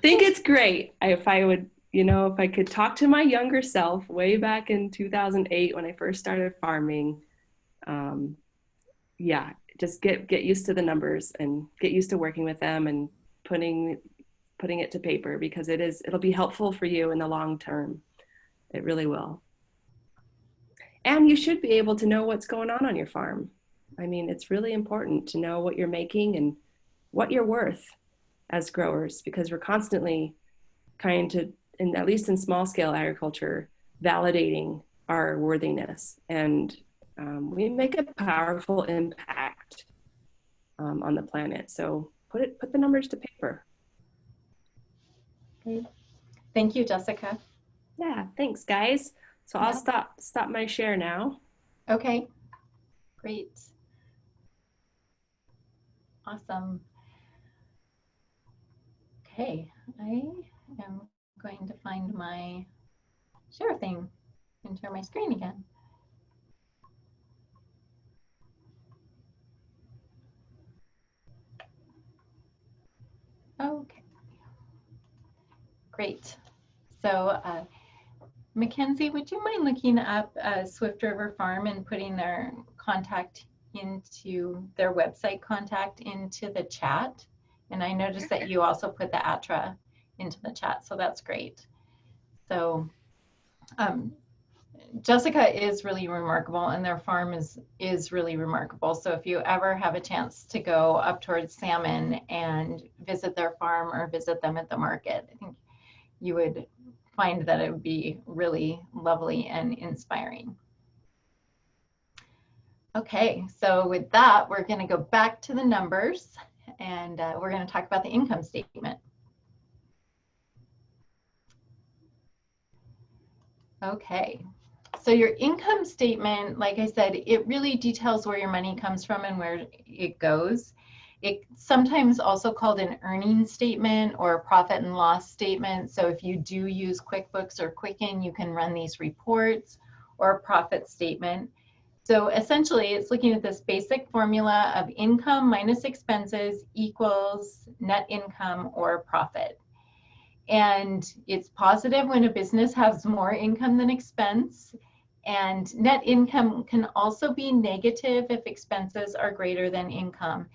think it's great. If I could talk to my younger self way back in 2008 when I first started farming, yeah, just get used to the numbers and get used to working with them and putting it to paper, because it'll be helpful for you in the long term. It really will. And you should be able to know what's going on your farm. I mean, it's really important to know what you're making and what you're worth as growers, because we're constantly at least in small scale agriculture, validating our worthiness. And we make a powerful impact on the planet. So put the numbers to paper. Great. Thank you, Jessica. Yeah, thanks guys. So I'll Yeah. stop my share now. Okay, great. Awesome. Okay, I am going to find my share thing and share my screen again. Okay, great. So Mackenzie, would you mind looking up Swift River Farm and putting their contact into their website contact into the chat? And I noticed that you also put the ATRA into the chat, so that's great. So Jessica is really remarkable, and their farm is really remarkable. So if you ever have a chance to go up towards Salmon and visit their farm or visit them at the market, I think you would find that it would be really lovely and inspiring. Okay, so with that, we're going to go back to the numbers, and we're going to talk about the income statement. Okay, so your income statement, like I said, it really details where your money comes from and where it goes. It's sometimes also called an earnings statement or a profit and loss statement. So if you do use QuickBooks or Quicken, you can run these reports, or a profit statement. So essentially, it's looking at this basic formula of income minus expenses equals net income or profit. And it's positive when a business has more income than expense. And net income can also be negative if expenses are greater than income.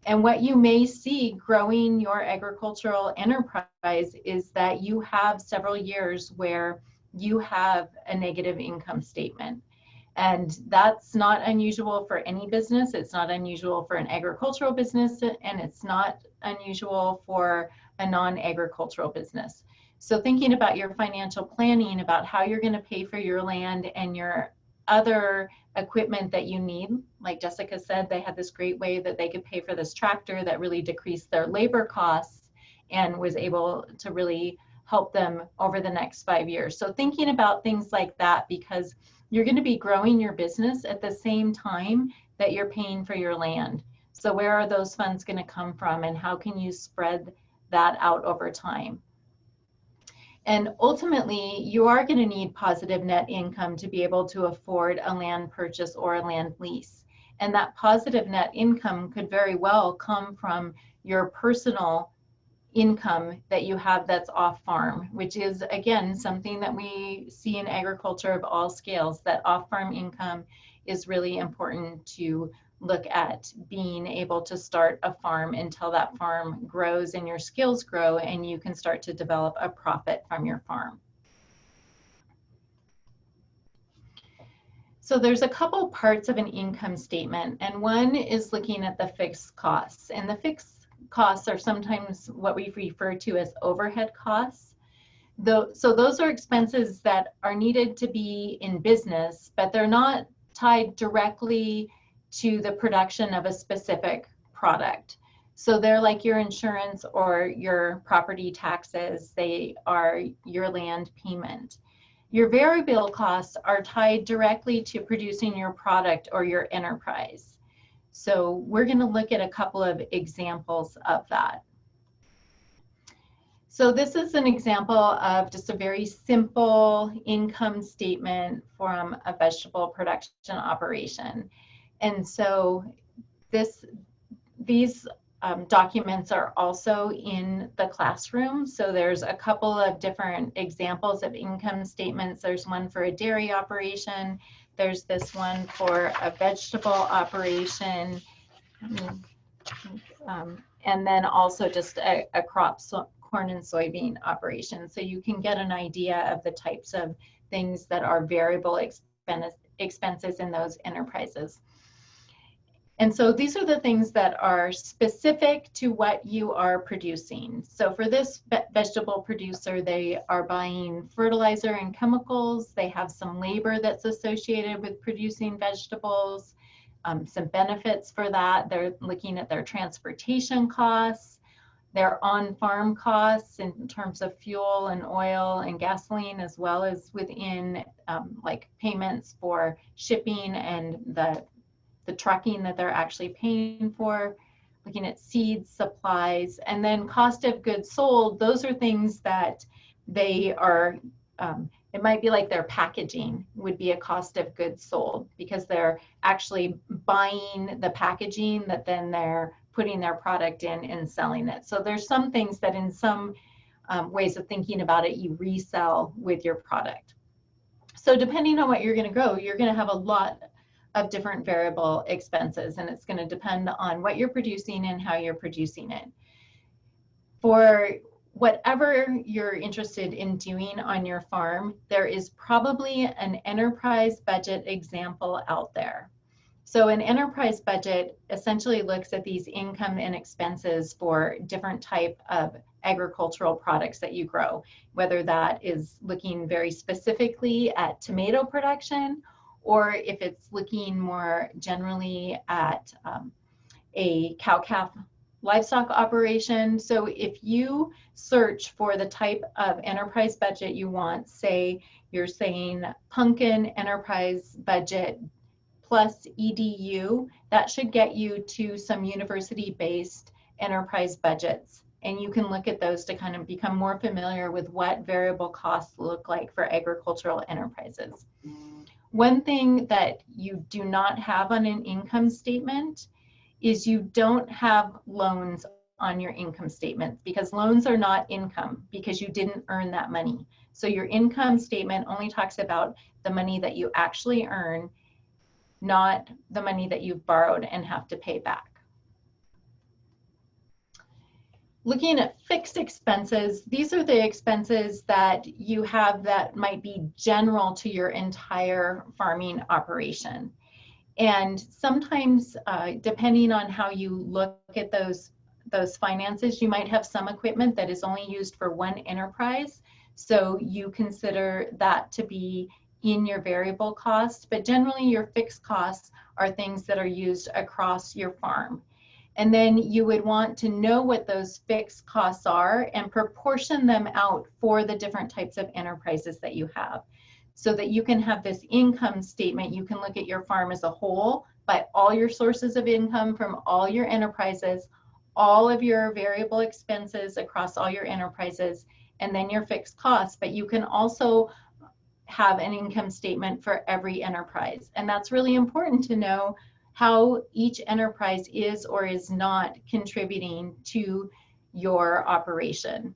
And what you may see growing your agricultural enterprise is that you have several years where you have a negative income statement. And that's not unusual for any business. It's not unusual for an agricultural business, and it's not unusual for a non-agricultural business. So thinking about your financial planning, about how you're going to pay for your land and your other equipment that you need, like Jessica said, they had this great way that they could pay for this tractor that really decreased their labor costs and was able to really help them over the next 5 years. So thinking about things like that, because you're going to be growing your business at the same time that you're paying for your land. So where are those funds going to come from, and how can you spread that out over time? And ultimately, you are going to need positive net income to be able to afford a land purchase or a land lease. And that positive net income could very well come from your personal income that you have that's off farm, which is, again, something that we see in agriculture of all scales, that off farm income is really important to look at being able to start a farm until that farm grows and your skills grow and you can start to develop a profit from your farm. So there's a couple parts of an income statement, and one is looking at the fixed costs, and the fixed costs are sometimes what we refer to as overhead costs. So those are expenses that are needed to be in business, but they're not tied directly to the production of a specific product. So they're like your insurance or your property taxes. They are your land payment. Your variable costs are tied directly to producing your product or your enterprise. So we're going to look at a couple of examples of that. So this is an example of just a very simple income statement from a vegetable production operation. And so these documents are also in the classroom. So there's a couple of different examples of income statements. There's one for a dairy operation. There's this one for a vegetable operation. And then also just a crop, corn and soybean operation. So you can get an idea of the types of things that are variable expenses in those enterprises. And so these are the things that are specific to what you are producing. So for this vegetable producer, they are buying fertilizer and chemicals. They have some labor that's associated with producing vegetables. some benefits for that. They're looking at their transportation costs, their on-farm costs in terms of fuel and oil and gasoline, as well as within like payments for shipping and the trucking that they're actually paying for, looking at seeds, supplies, and then cost of goods sold. Those are things that they are, it might be like their packaging would be a cost of goods sold, because they're actually buying the packaging that then they're putting their product in and selling it. So there's some things that in some ways of thinking about it, you resell with your product. So depending on what you're going to grow, you're going to have a lot of different variable expenses, and it's going to depend on what you're producing and how you're producing it. For whatever you're interested in doing on your farm, there is probably an enterprise budget example out there. So an enterprise budget essentially looks at these income and expenses for different type of agricultural products that you grow, whether that is looking very specifically at tomato production, or if it's looking more generally at a cow-calf livestock operation. So if you search for the type of enterprise budget you want, say you're saying pumpkin enterprise budget plus EDU, that should get you to some university-based enterprise budgets. And you can look at those to kind of become more familiar with what variable costs look like for agricultural enterprises. One thing that you do not have on an income statement is you don't have loans on your income statement, because loans are not income because you didn't earn that money. So your income statement only talks about the money that you actually earn, not the money that you've borrowed and have to pay back. Looking at fixed expenses, these are the expenses that you have that might be general to your entire farming operation. And sometimes, depending on how you look at those finances, you might have some equipment that is only used for one enterprise. So you consider that to be in your variable costs, but generally your fixed costs are things that are used across your farm. And then you would want to know what those fixed costs are and proportion them out for the different types of enterprises that you have, so that you can have this income statement. You can look at your farm as a whole by all your sources of income from all your enterprises, all of your variable expenses across all your enterprises, and then your fixed costs. But you can also have an income statement for every enterprise. And that's really important to know how each enterprise is or is not contributing to your operation.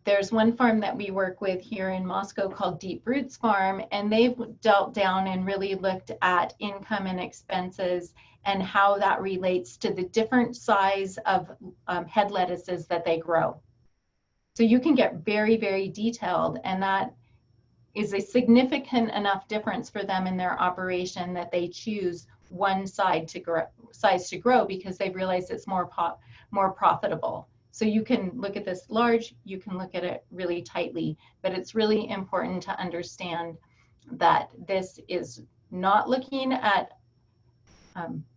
There's one farm that we work with here in Moscow called Deep Roots Farm, and they've dealt down and really looked at income and expenses and how that relates to the different size of head lettuces that they grow. So you can get very, very detailed, and that is a significant enough difference for them in their operation that they choose one size to grow because they've realized it's more profitable. So you can look at this large, you can look at it really tightly, but it's really important to understand that this is not looking at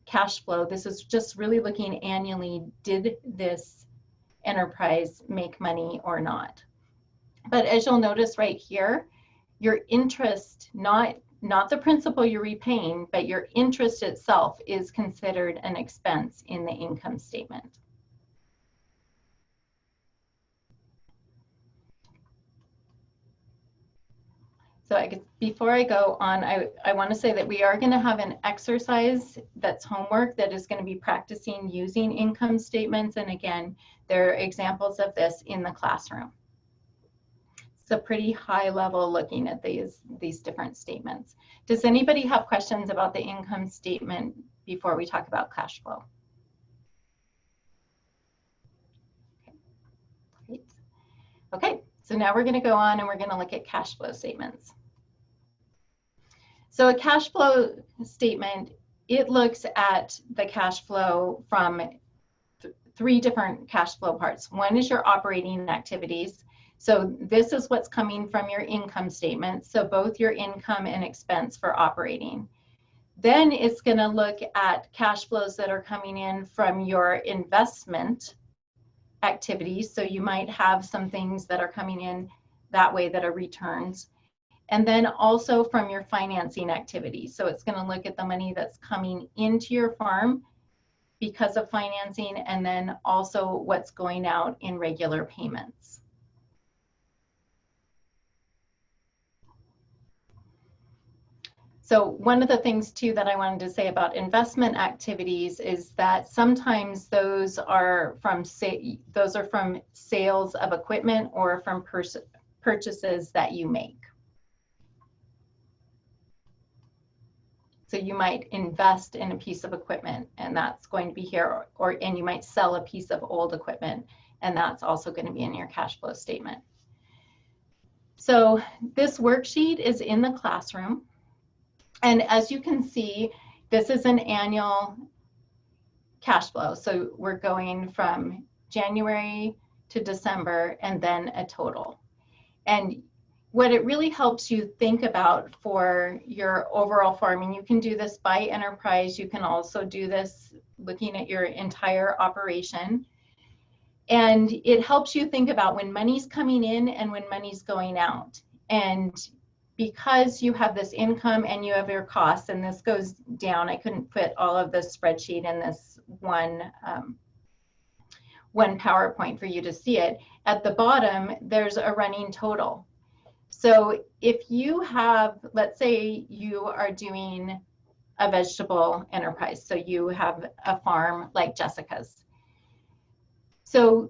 cash flow. This is just really looking annually, did this enterprise make money or not? But as you'll notice right here, your interest, not the principal you're repaying, but your interest itself is considered an expense in the income statement. So I guess before I go on, I want to say that we are going to have an exercise that's homework that is going to be practicing using income statements. And again, there are examples of this in the classroom. It's a pretty high level looking at these different statements. Does anybody have questions about the income statement before we talk about cash flow? Okay. Okay, so now we're going to go on and we're going to look at cash flow statements. So a cash flow statement, it looks at the cash flow from three different cash flow parts. One is your operating activities. So this is what's coming from your income statement. So both your income and expense for operating. Then it's going to look at cash flows that are coming in from your investment activities. So you might have some things that are coming in that way that are returns. And then also from your financing activities. So it's going to look at the money that's coming into your farm because of financing, and then also what's going out in regular payments. So one of the things too that I wanted to say about investment activities is that sometimes those are from sales of equipment or from purchases that you make. So you might invest in a piece of equipment and that's going to be here, and you might sell a piece of old equipment and that's also going to be in your cash flow statement. So this worksheet is in the classroom. And as you can see, this is an annual cash flow. So we're going from January to December and then a total. And what it really helps you think about for your overall farming, you can do this by enterprise. You can also do this looking at your entire operation. And it helps you think about when money's coming in and when money's going out. And because you have this income and you have your costs, and this goes down, I couldn't put all of this spreadsheet in this one PowerPoint for you to see it. At the bottom, there's a running total. So if you have, let's say you are doing a vegetable enterprise, so you have a farm like Jessica's. So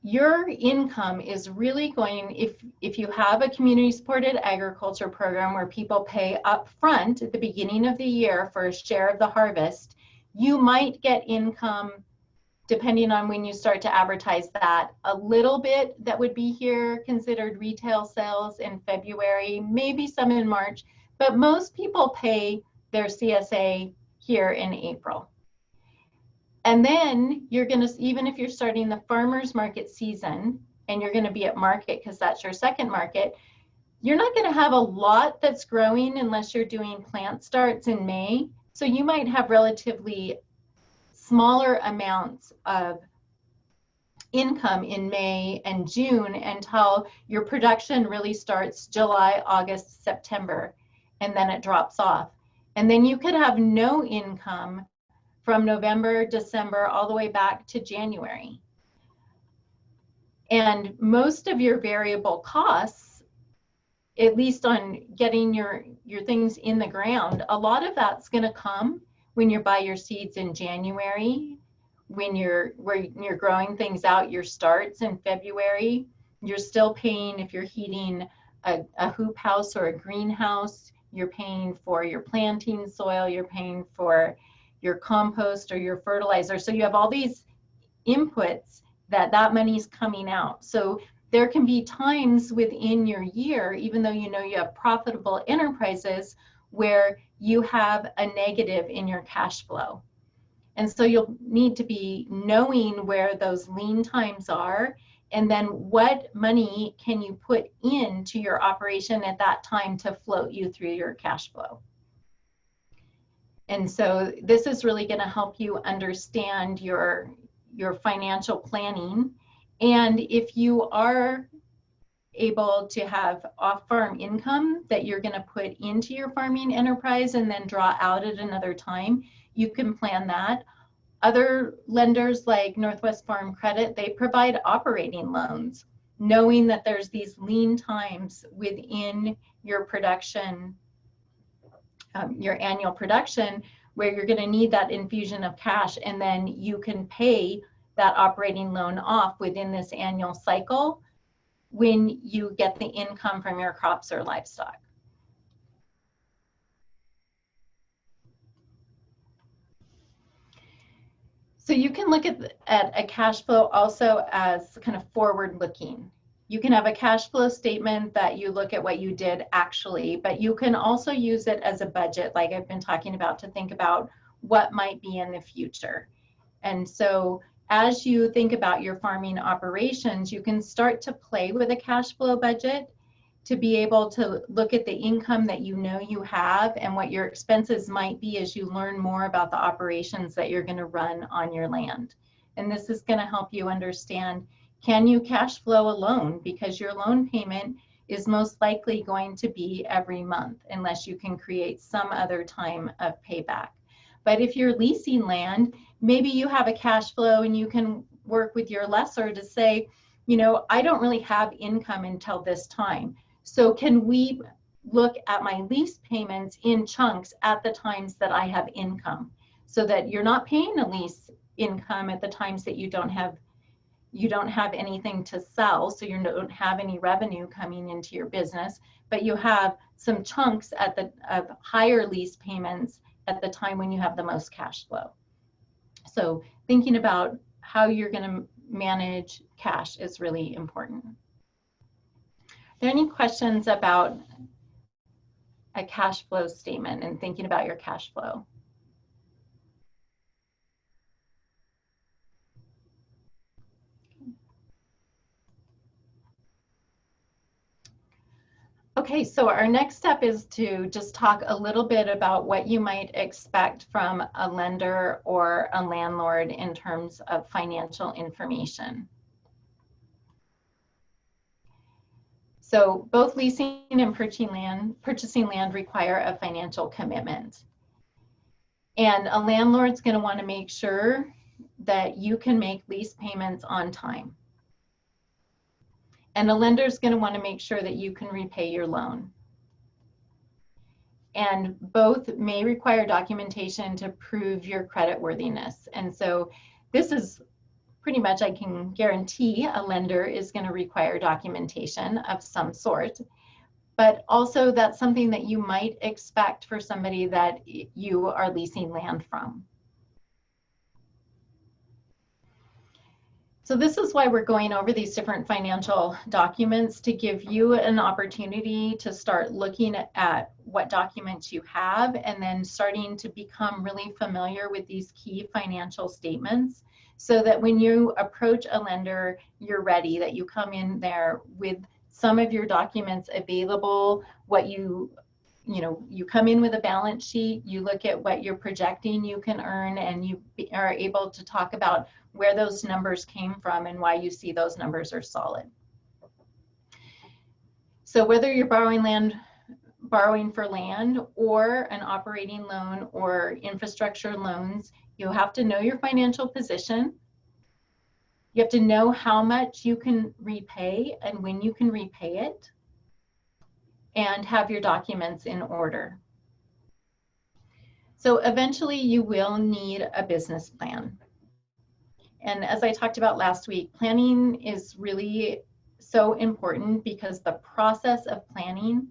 your income is really going, if you have a community supported agriculture program where people pay up front at the beginning of the year for a share of the harvest, you might get income, depending on when you start to advertise that, a little bit that would be here considered retail sales in February, maybe some in March, but most people pay their CSA here in April. And then you're going to, even if you're starting the farmer's market season and you're going to be at market because that's your second market, you're not going to have a lot that's growing unless you're doing plant starts in May. So you might have relatively smaller amounts of income in May and June until your production really starts July, August, September, and then it drops off. And then you could have no income from November, December, all the way back to January. And most of your variable costs, at least on getting your things in the ground, a lot of that's going to come when you buy your seeds in January, when you're growing things out, your starts in February. You're still paying, if you're heating a hoop house or a greenhouse, you're paying for your planting soil, you're paying for your compost or your fertilizer. So you have all these inputs that money's coming out. So there can be times within your year, even though you know you have profitable enterprises, where you have a negative in your cash flow. And so you'll need to be knowing where those lean times are, and then what money can you put into your operation at that time to float you through your cash flow. And so this is really going to help you understand your financial planning. And if you are able to have off-farm income that you're going to put into your farming enterprise and then draw out at another time, you can plan that. Other lenders like Northwest Farm Credit, they provide operating loans, knowing that there's these lean times within your production, your annual production, where you're going to need that infusion of cash, and then you can pay that operating loan off within this annual cycle when you get the income from your crops or livestock. So you can look at a cash flow also as kind of forward looking. You can have a cash flow statement that you look at what you did actually, but you can also use it as a budget, like I've been talking about, to think about what might be in the future. And so as you think about your farming operations, you can start to play with a cash flow budget to be able to look at the income that you know you have and what your expenses might be as you learn more about the operations that you're going to run on your land. And this is going to help you understand, can you cash flow a loan? Because your loan payment is most likely going to be every month unless you can create some other time of payback. But if you're leasing land, maybe you have a cash flow and you can work with your lessor to say, you know, I don't really have income until this time. So can we look at my lease payments in chunks at the times that I have income, so that you're not paying a lease income at the times that you don't have anything to sell, so you don't have any revenue coming into your business, but you have some chunks of higher lease payments at the time when you have the most cash flow. So thinking about how you're going to manage cash is really important. Are there any questions about a cash flow statement and thinking about your cash flow? Okay, so our next step is to just talk a little bit about what you might expect from a lender or a landlord in terms of financial information. So both leasing and purchasing land require a financial commitment. And a landlord's going to want to make sure that you can make lease payments on time. And a lender's going to want to make sure that you can repay your loan. And both may require documentation to prove your creditworthiness. And so this is pretty much, I can guarantee a lender is going to require documentation of some sort. But also that's something that you might expect for somebody that you are leasing land from. So this is why we're going over these different financial documents, to give you an opportunity to start looking at what documents you have and then starting to become really familiar with these key financial statements, so that when you approach a lender, you're ready, that you come in there with some of your documents available, you come in with a balance sheet, you look at what you're projecting you can earn, and you are able to talk about where those numbers came from and why you see those numbers are solid. So whether you're borrowing for land or an operating loan or infrastructure loans, you have to know your financial position. You have to know how much you can repay and when you can repay it, and have your documents in order. So eventually you will need a business plan. And as I talked about last week, planning is really so important because the process of planning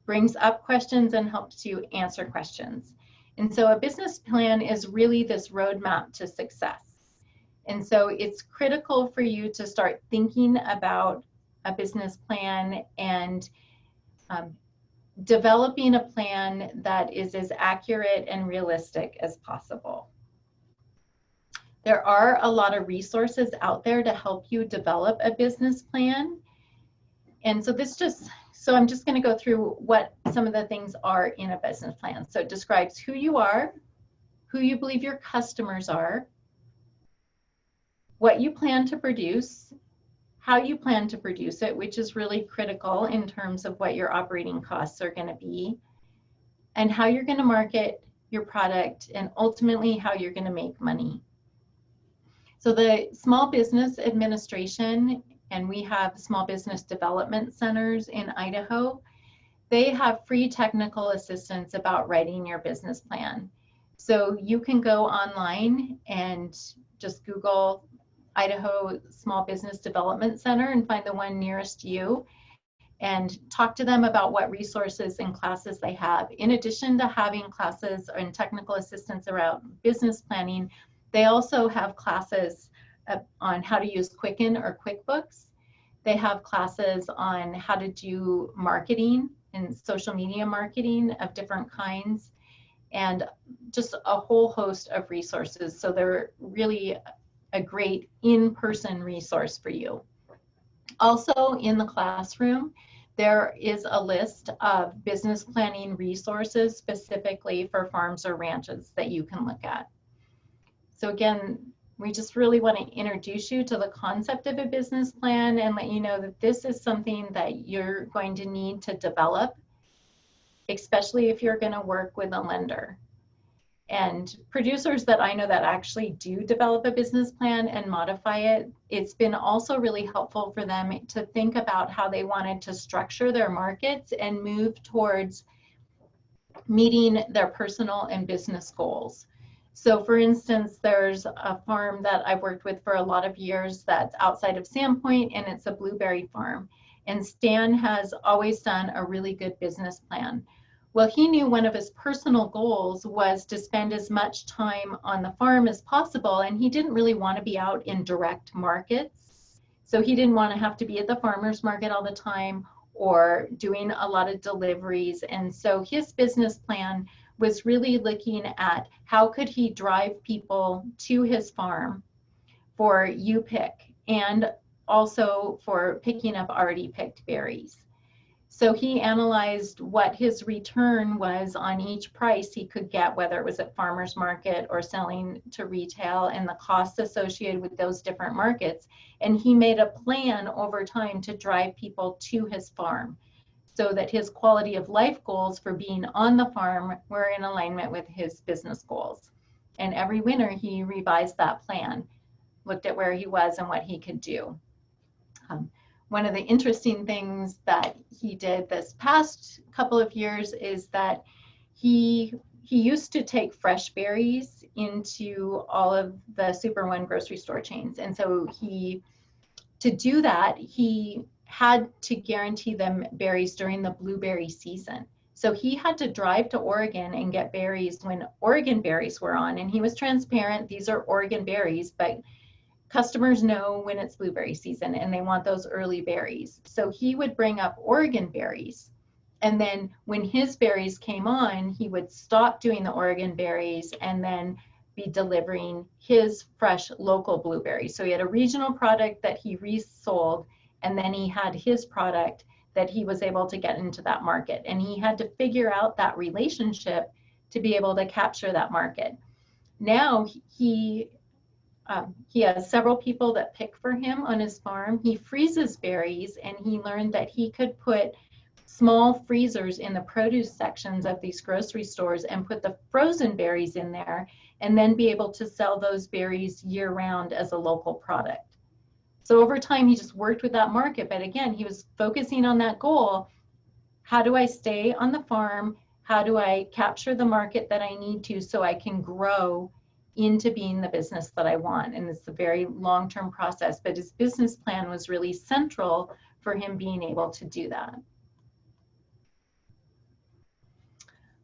brings up questions and helps you answer questions. And so a business plan is really this roadmap to success. And so it's critical for you to start thinking about a business plan and developing a plan that is as accurate and realistic as possible. There are a lot of resources out there to help you develop a business plan. And so I'm just going to go through what some of the things are in a business plan. So it describes who you are, who you believe your customers are, what you plan to produce, how you plan to produce it, which is really critical in terms of what your operating costs are going to be, and how you're going to market your product, and ultimately how you're going to make money. So the Small Business Administration, and we have small business development centers in Idaho, they have free technical assistance about writing your business plan. So you can go online and just Google Idaho Small Business Development Center and find the one nearest you and talk to them about what resources and classes they have. In addition to having classes and technical assistance around business planning, they also have classes on how to use Quicken or QuickBooks. They have classes on how to do marketing and social media marketing of different kinds, and just a whole host of resources. So they're really a great in-person resource for you. Also in the classroom, there is a list of business planning resources specifically for farms or ranches that you can look at. So again, we just really want to introduce you to the concept of a business plan and let you know that this is something that you're going to need to develop, especially if you're going to work with a lender. And producers that I know that actually do develop a business plan and modify it, it's been also really helpful for them to think about how they wanted to structure their markets and move towards meeting their personal and business goals. So for instance, there's a farm that I've worked with for a lot of years that's outside of Sandpoint, and it's a blueberry farm. And Stan has always done a really good business plan. Well, he knew one of his personal goals was to spend as much time on the farm as possible, and he didn't really want to be out in direct markets. So he didn't want to have to be at the farmer's market all the time or doing a lot of deliveries. And so his business plan was really looking at how could he drive people to his farm for U-pick and also for picking up already picked berries. So he analyzed what his return was on each price he could get, whether it was at farmer's market or selling to retail, and the costs associated with those different markets. And he made a plan over time to drive people to his farm so that his quality of life goals for being on the farm were in alignment with his business goals. And every winter he revised that plan, looked at where he was and what he could do. One of the interesting things that he did this past couple of years is that he used to take fresh berries into all of the Super One grocery store chains. And so to do that, he had to guarantee them berries during the blueberry season. So he had to drive to Oregon and get berries when Oregon berries were on. And he was transparent, these are Oregon berries, but customers know when it's blueberry season and they want those early berries. So he would bring up Oregon berries. And then when his berries came on, he would stop doing the Oregon berries and then be delivering his fresh local blueberries. So he had a regional product that he resold, and then he had his product that he was able to get into that market. And he had to figure out that relationship to be able to capture that market. Now he has several people that pick for him on his farm. He freezes berries, and he learned that he could put small freezers in the produce sections of these grocery stores and put the frozen berries in there, and then be able to sell those berries year round as a local product. So over time, he just worked with that market. But again, he was focusing on that goal. How do I stay on the farm? How do I capture the market that I need to so I can grow into being the business that I want? And it's a very long-term process, but his business plan was really central for him being able to do that.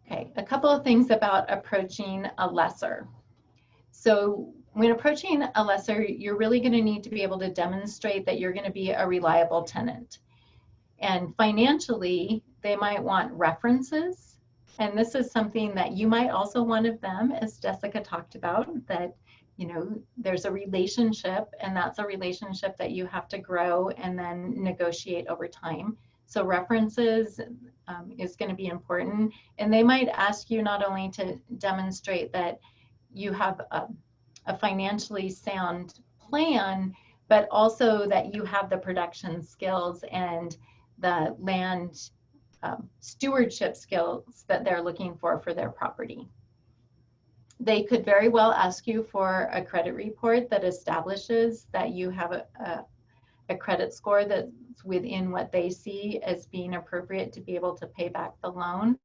Okay, a couple of things about approaching a lesser. So when approaching a lesser, you're really going to need to be able to demonstrate that you're going to be a reliable tenant. And financially, they might want references. And this is something that you might also want of them, as Jessica talked about, that, you know, there's a relationship, and that's a relationship that you have to grow and then negotiate over time. So references is going to be important. And they might ask you not only to demonstrate that you have a financially sound plan, but also that you have the production skills and the land stewardship skills that they're looking for their property. They could very well ask you for a credit report that establishes that you have a credit score that's within what they see as being appropriate to be able to pay back the loan.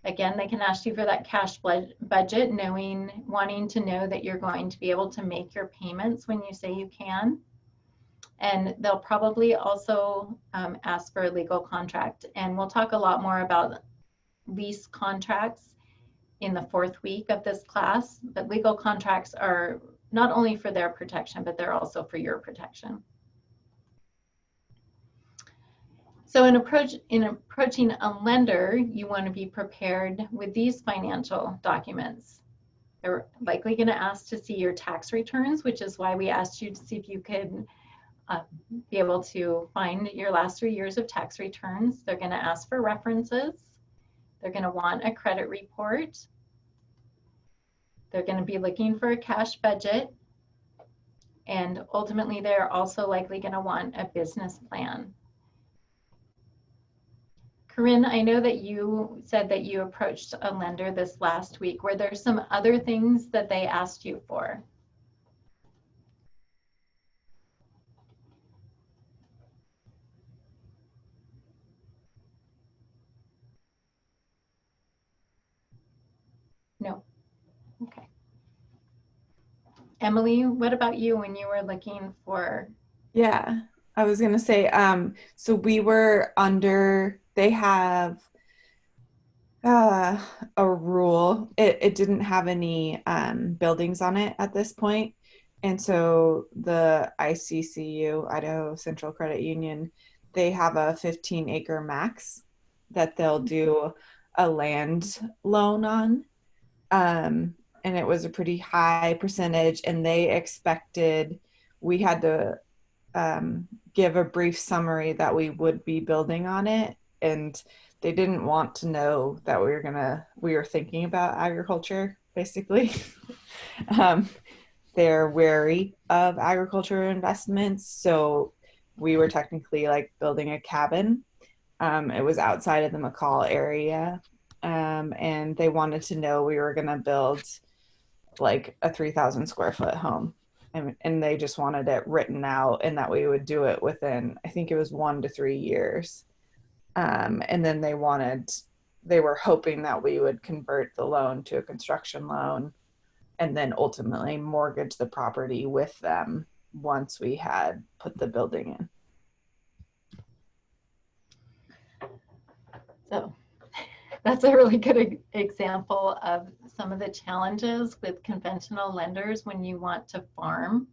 Again, they can ask you for that cash budget, wanting to know that you're going to be able to make your payments when you say you can. And they'll probably also ask for a legal contract. And we'll talk a lot more about lease contracts in the 4th week of this class, but legal contracts are not only for their protection, but they're also for your protection. So in approaching a lender, you want to be prepared with these financial documents. They're likely going to ask to see your tax returns, which is why we asked you to see if you could be able to find your last 3 years of tax returns. They're going to ask for references. They're going to want a credit report. They're going to be looking for a cash budget. And ultimately, they're also likely going to want a business plan. Corinne, I know that you said that you approached a lender this last week. Were there some other things that they asked you for? No. Okay. Emily, what about you when you were looking for? Yeah, I was gonna say, so we were under, they have a rule. It didn't have any buildings on it at this point. And so the ICCU, Idaho Central Credit Union, they have a 15-acre max that they'll do a land loan on. And it was a pretty high percentage, and they expected we had to give a brief summary that we would be building on it, and they didn't want to know that we were thinking about agriculture, basically. They're wary of agriculture investments, so we were technically like building a cabin. It was outside of the McCall area, and they wanted to know we were going to build like a 3,000 square foot home. And they just wanted it written out and that we would do it within, I think it was 1 to 3 years. And then they were hoping that we would convert the loan to a construction loan and then ultimately mortgage the property with them once we had put the building in. So that's a really good example of some of the challenges with conventional lenders when you want to farm.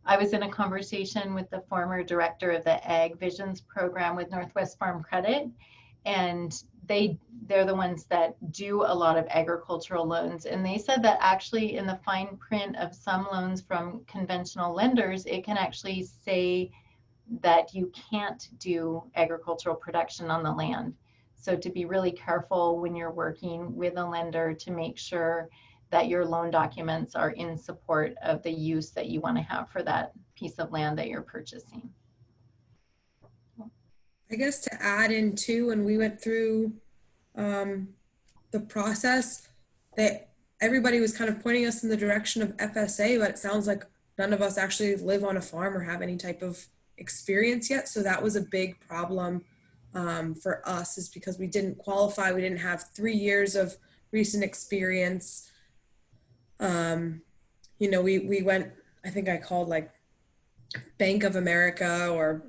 I was in a conversation with the former director of the Ag Visions program with Northwest Farm Credit, and they're the ones that do a lot of agricultural loans. And they said that actually in the fine print of some loans from conventional lenders, it can actually say that you can't do agricultural production on the land. So to be really careful when you're working with a lender to make sure that your loan documents are in support of the use that you want to have for that piece of land that you're purchasing. I guess to add in too, when we went through the process, that everybody was kind of pointing us in the direction of FSA, but it sounds like none of us actually live on a farm or have any type of experience yet. So that was a big problem for us, is because we didn't qualify. We didn't have 3 years of recent experience. You know, we went, I think I called like Bank of America or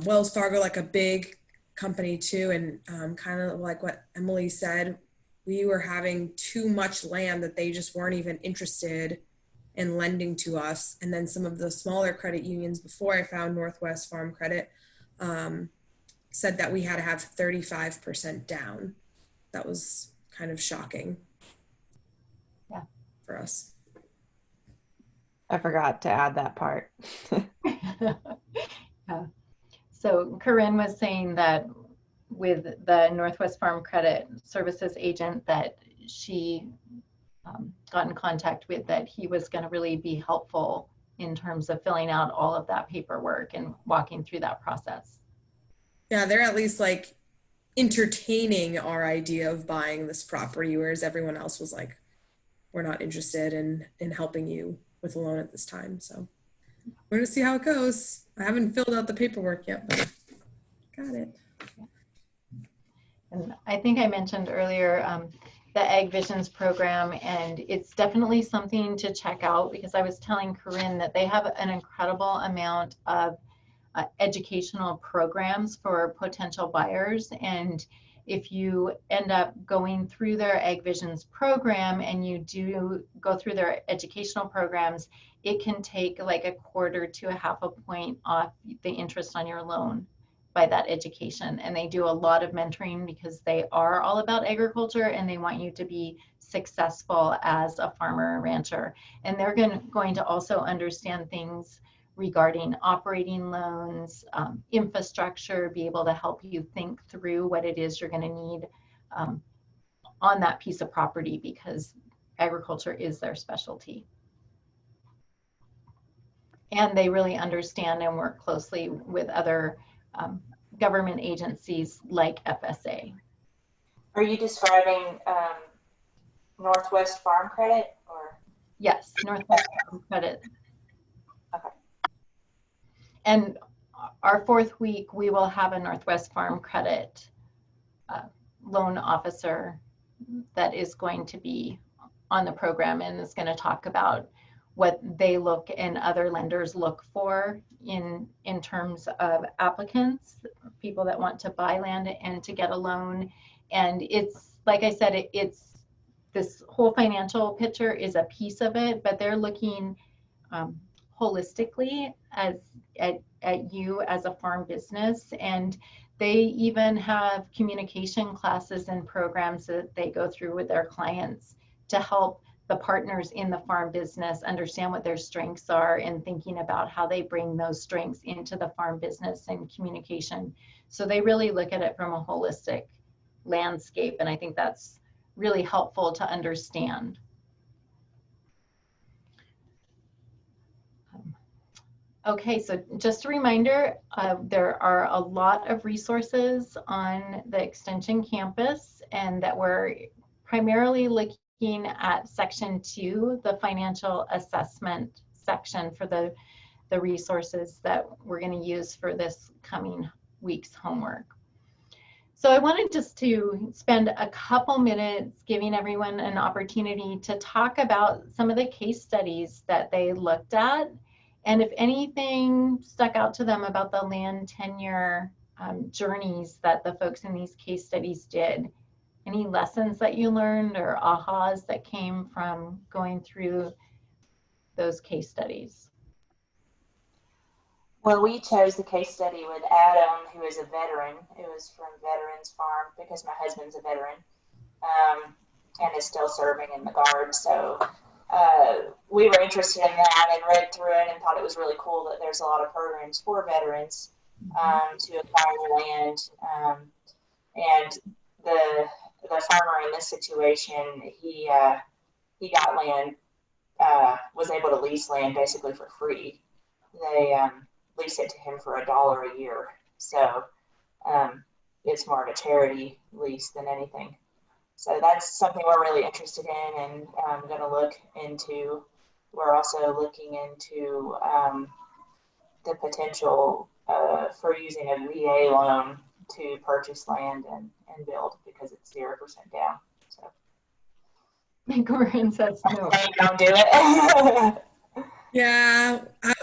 Wells Fargo, like a big company too. And kind of like what Emily said, we were having too much land that they just weren't even interested in lending to us. And then some of the smaller credit unions before I found Northwest Farm Credit said that we had to have 35% down. That was kind of shocking. Yeah. For us. I forgot to add that part. Yeah. So Corinne was saying that with the Northwest Farm Credit Services agent that she got in contact with, that he was going to really be helpful in terms of filling out all of that paperwork and walking through that process. Yeah, they're at least like entertaining our idea of buying this property, whereas everyone else was like, we're not interested in helping you with a loan at this time. So we're going to see how it goes. I haven't filled out the paperwork yet, but got it. And I think I mentioned earlier the Ag Visions program, and it's definitely something to check out, because I was telling Corinne that they have an incredible amount of educational programs for potential buyers. And if you end up going through their Ag Visions program and you do go through their educational programs, it can take like 1/4 to 1/2 point off the interest on your loan by that education. And they do a lot of mentoring because they are all about agriculture and they want you to be successful as a farmer or rancher. And they're going to also understand things regarding operating loans, infrastructure, be able to help you think through what it is you're going to need on that piece of property, because agriculture is their specialty. And they really understand and work closely with other government agencies like FSA. Are you describing Northwest Farm Credit or? Yes, Northwest Farm Credit. Okay. And our 4th week, we will have a Northwest Farm Credit loan officer that is going to be on the program and is going to talk about what they look and other lenders look for in terms of applicants, people that want to buy land and to get a loan. And it's, like I said, it's this whole financial picture is a piece of it, but they're looking holistically at you as a farm business. And they even have communication classes and programs that they go through with their clients to help the partners in the farm business understand what their strengths are and thinking about how they bring those strengths into the farm business and communication. So they really look at it from a holistic landscape, and I think that's really helpful to understand. Okay, so just a reminder, there are a lot of resources on the Extension campus, and that we're primarily looking at section 2, the financial assessment section, for the resources that we're going to use for this coming week's homework. So I wanted just to spend a couple minutes giving everyone an opportunity to talk about some of the case studies that they looked at, and if anything stuck out to them about the land tenure journeys that the folks in these case studies did. Any lessons that you learned or ahas that came from going through those case studies? Well, we chose the case study with Adam, who is a veteran. It was from Veterans Farm because my husband's a veteran and is still serving in the Guard. So we were interested in that and read through it and thought it was really cool that there's a lot of programs for veterans to acquire land. And the farmer in this situation, he got land, was able to lease land basically for free. They lease it to him for $1 a year. So it's more of a charity lease than anything. So that's something we're really interested in and I'm going to look into. We're also looking into the potential for using a VA loan to purchase land and build, because it's 0% down. So Corinne says no. Don't do it. Yeah,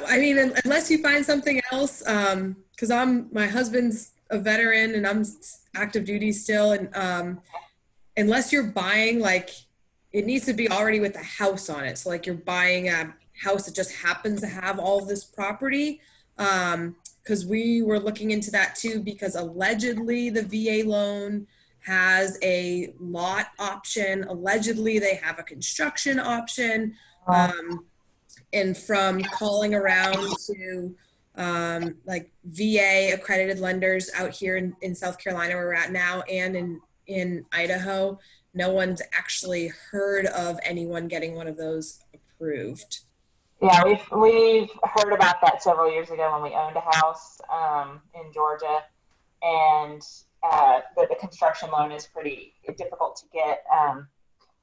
I mean, unless you find something else, because my husband's a veteran and I'm active duty still, and unless you're buying, like, it needs to be already with a house on it. So like you're buying a house that just happens to have all this property. Because we were looking into that too, because allegedly the VA loan has a lot option. Allegedly they have a construction option. And from calling around to like VA accredited lenders out here in South Carolina where we're at now, and in Idaho, no one's actually heard of anyone getting one of those approved. Yeah, we've heard about that several years ago when we owned a house in Georgia, and the construction loan is pretty difficult to get.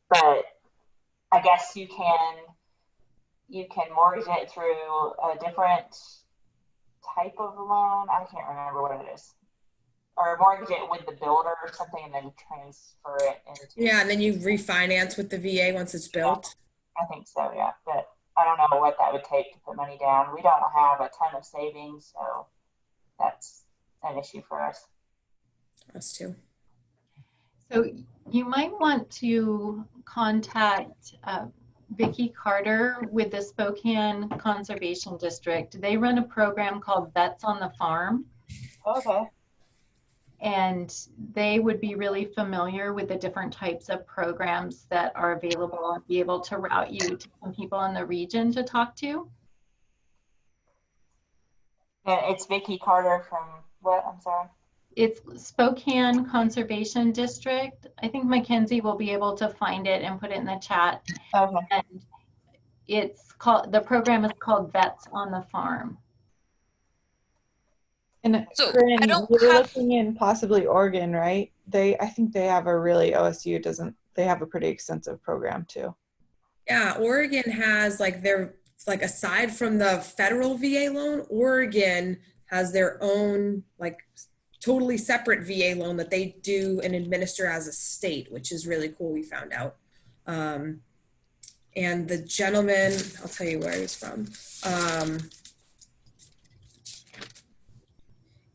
But I guess you can mortgage it through a different type of loan. I can't remember what it is. Or mortgage it with the builder or something and then transfer it into. Yeah, and then you refinance with the VA once it's built. Yeah, I think so, yeah. But I don't know what that would take to put money down. We don't have a ton of savings, so that's an issue for us. Us too. So you might want to contact Vicki Carter with the Spokane Conservation District. They run a program called Vets on the Farm. Okay. And they would be really familiar with the different types of programs that are available and be able to route you to some people in the region to talk to. And it's Vicky Carter from what? I'm sorry. It's Spokane Conservation District. I think Mackenzie will be able to find it and put it in the chat. Okay. And it's called, the program is called Vets on the Farm. And So, Corinne, I don't we were have- looking in possibly Oregon, right? I think they have a really, OSU doesn't, they have a pretty extensive program too. Yeah, Oregon has aside from the federal VA loan, Oregon has their own totally separate VA loan that they do and administer as a state, which is really cool. We found out. And the gentleman, I'll tell you where he was from.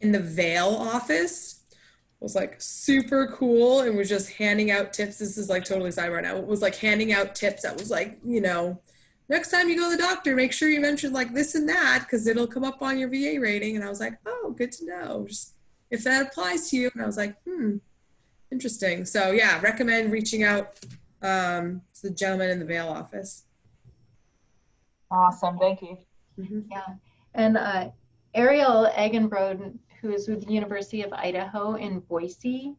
In the Vail office was super cool and was just handing out tips. This is totally sidebar now. It was handing out tips that was next time you go to the doctor, make sure you mention this and that because it'll come up on your VA rating. And I was like, oh, good to know. Just if that applies to you. And I was like, interesting. So yeah, recommend reaching out to the gentleman in the Vail office. Awesome. Thank you. Mm-hmm. Yeah. And Ariel Egenbrod, who is with the University of Idaho in Boise,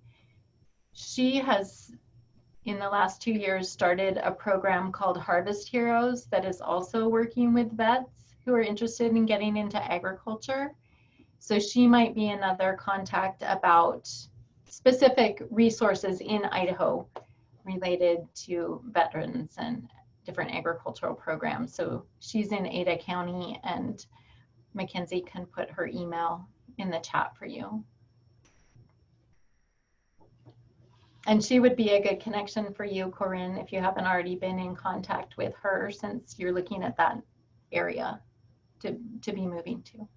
she has, in the last 2 years, started a program called Harvest Heroes that is also working with vets who are interested in getting into agriculture. So she might be another contact about specific resources in Idaho related to veterans and different agricultural programs. So she's in Ada County, and Mackenzie can put her email in the chat for you. And she would be a good connection for you, Corinne, if you haven't already been in contact with her, since you're looking at that area to be moving to.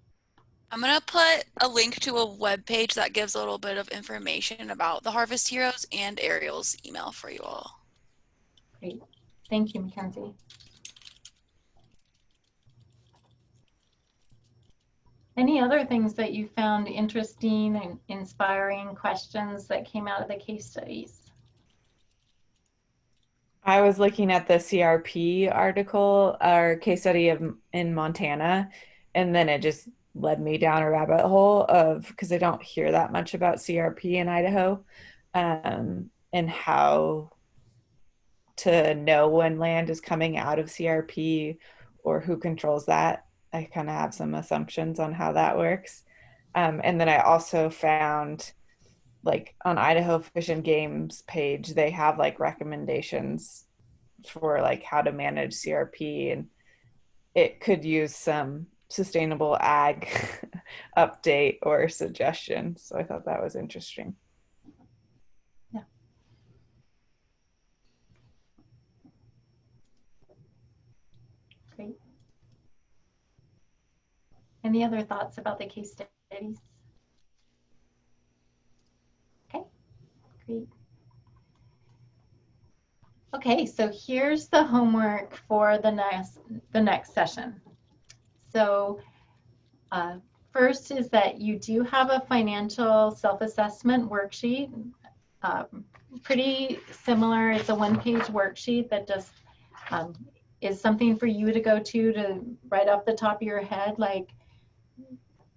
I'm going to put a link to a web page that gives a little bit of information about the Harvest Heroes and Ariel's email for you all. Great. Thank you, Mackenzie. Any other things that you found interesting and inspiring, questions that came out of the case studies? I was looking at the CRP article or case study in Montana, and then it just led me down a rabbit hole of, because I don't hear that much about CRP in Idaho, and how to know when land is coming out of CRP or who controls that. I kind of have some assumptions on how that works. And then I also found on Idaho Fish and Game's page, they have recommendations for how to manage CRP, and it could use some sustainable ag update or suggestion. So I thought that was interesting. Yeah. Great. Any other thoughts about the case studies? Okay, great. Okay, so here's the homework for the next session. So first is that you do have a financial self-assessment worksheet, pretty similar. It's a one-page worksheet that just is something for you to go to right off the top of your head,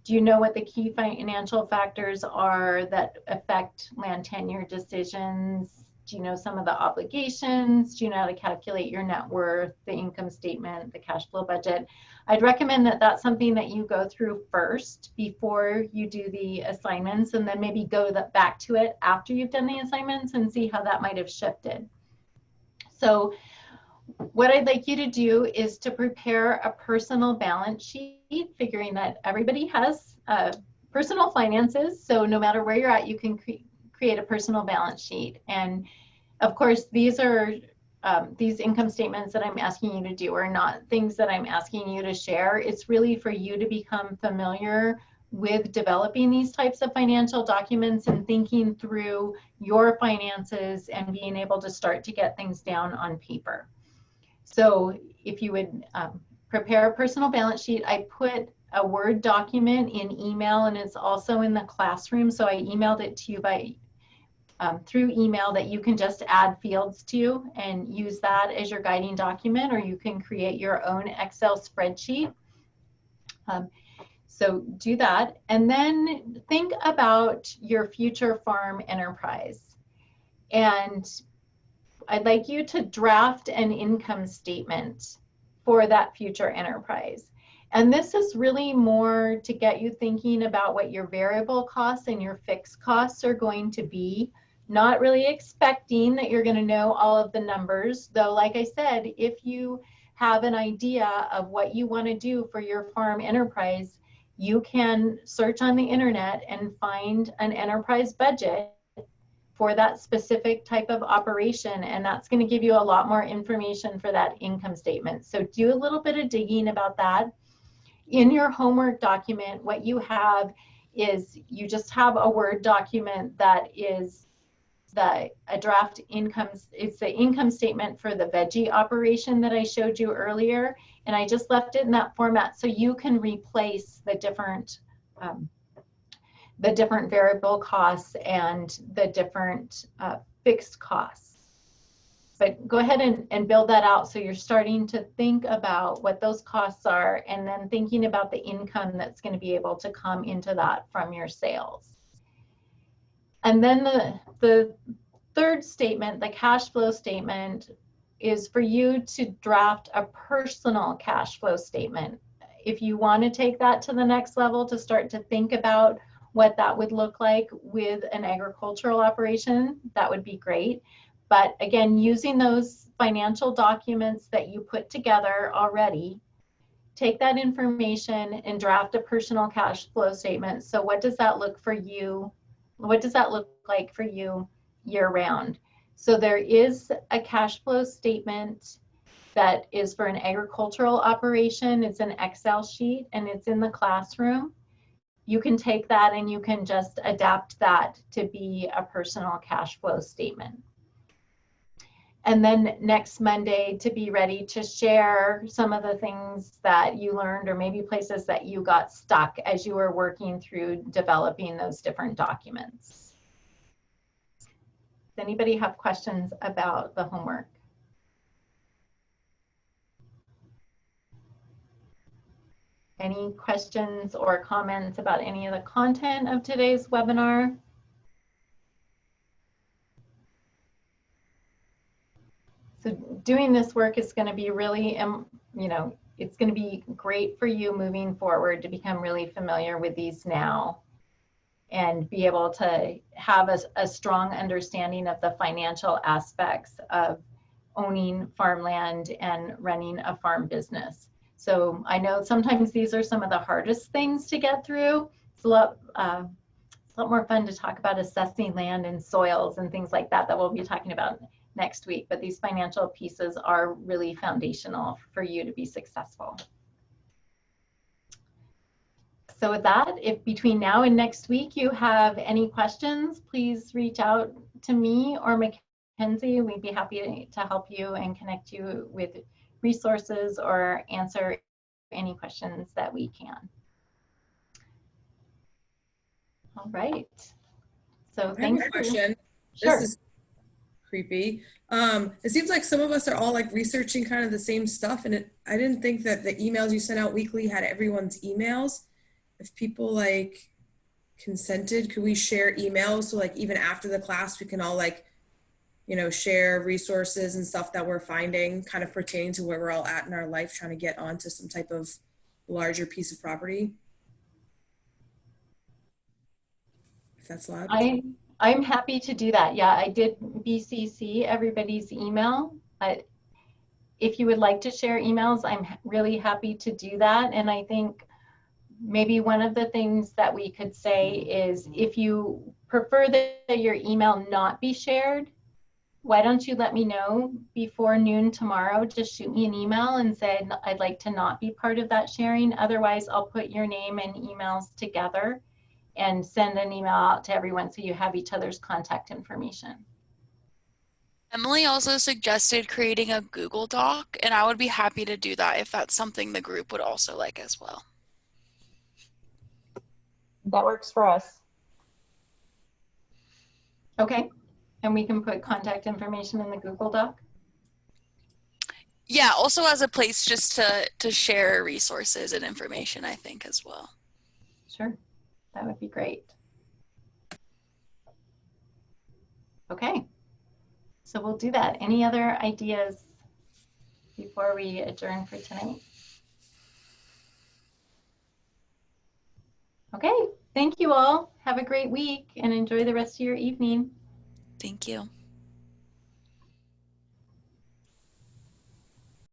do you know what the key financial factors are that affect land tenure decisions? Do you know some of the obligations? Do you know how to calculate your net worth, the income statement, the cash flow budget? I'd recommend that that's something that you go through first before you do the assignments, and then maybe go back to it after you've done the assignments and see how that might have shifted. So what I'd like you to do is to prepare a personal balance sheet, figuring that everybody has personal finances. So no matter where you're at, you can create a personal balance sheet. And of course, these are these income statements that I'm asking you to do are not things that I'm asking you to share. It's really for you to become familiar with developing these types of financial documents and thinking through your finances and being able to start to get things down on paper. So if you would prepare a personal balance sheet, I put a Word document in email, and it's also in the classroom. So I emailed it to you by through email that you can just add fields to and use that as your guiding document, or you can create your own Excel spreadsheet. So do that. And then think about your future farm enterprise. And I'd like you to draft an income statement for that future enterprise. And this is really more to get you thinking about what your variable costs and your fixed costs are going to be, not really expecting that you're going to know all of the numbers, though, like I said, if you have an idea of what you want to do for your farm enterprise, you can search on the internet and find an enterprise budget for that specific type of operation, and that's going to give you a lot more information for that income statement. So do a little bit of digging about that. In your homework document, what you have is you just have a Word document that is a draft income. It's the income statement for the veggie operation that I showed you earlier, and I just left it in that format so you can replace the different variable costs and the different fixed costs. But go ahead and build that out so you're starting to think about what those costs are and then thinking about the income that's going to be able to come into that from your sales. And then the third statement, the cash flow statement, is for you to draft a personal cash flow statement. If you want to take that to the next level to start to think about what that would look like with an agricultural operation, that would be great. But again, using those financial documents that you put together already, take that information and draft a personal cash flow statement. So what does that look for you? What does that look like for you year round? So there is a cash flow statement that is for an agricultural operation. It's an Excel sheet and it's in the classroom. You can take that and you can just adapt that to be a personal cash flow statement. And then next Monday, to be ready to share some of the things that you learned or maybe places that you got stuck as you were working through developing those different documents. Does anybody have questions about the homework? Any questions or comments about any of the content of today's webinar? So doing this work is going to be really, it's going to be great for you moving forward to become really familiar with these now and be able to have a strong understanding of the financial aspects of owning farmland and running a farm business. So I know sometimes these are some of the hardest things to get through. It's a lot more fun to talk about assessing land and soils and things like that we'll be talking about next week, but these financial pieces are really foundational for you to be successful. So with that, if between now and next week you have any questions, please reach out to me or Mackenzie. We'd be happy to help you and connect you with resources or answer any questions that we can. All right. So thanks. I have a question. Sure. This is creepy. It seems like some of us are all like researching kind of the same stuff, and I didn't think that the emails you sent out weekly had everyone's emails. If people like consented, could we share emails so like even after the class we can all like, share resources and stuff that we're finding kind of pertaining to where we're all at in our life trying to get onto some type of larger piece of property? If that's allowed. I'm happy to do that. Yeah, I did BCC everybody's email. If you would like to share emails, I'm really happy to do that. And I think maybe one of the things that we could say is if you prefer that your email not be shared, why don't you let me know before noon tomorrow? Just shoot me an email and say I'd like to not be part of that sharing. Otherwise, I'll put your name and emails together and send an email out to everyone so you have each other's contact information. Emily also suggested creating a Google Doc, and I would be happy to do that if that's something the group would also like as well. That works for us. Okay, and we can put contact information in the Google Doc? Yeah, also as a place just to share resources and information, I think, as well. Sure, that would be great. Okay, so we'll do that. Any other ideas before we adjourn for tonight? Okay, thank you all. Have a great week and enjoy the rest of your evening. Thank you.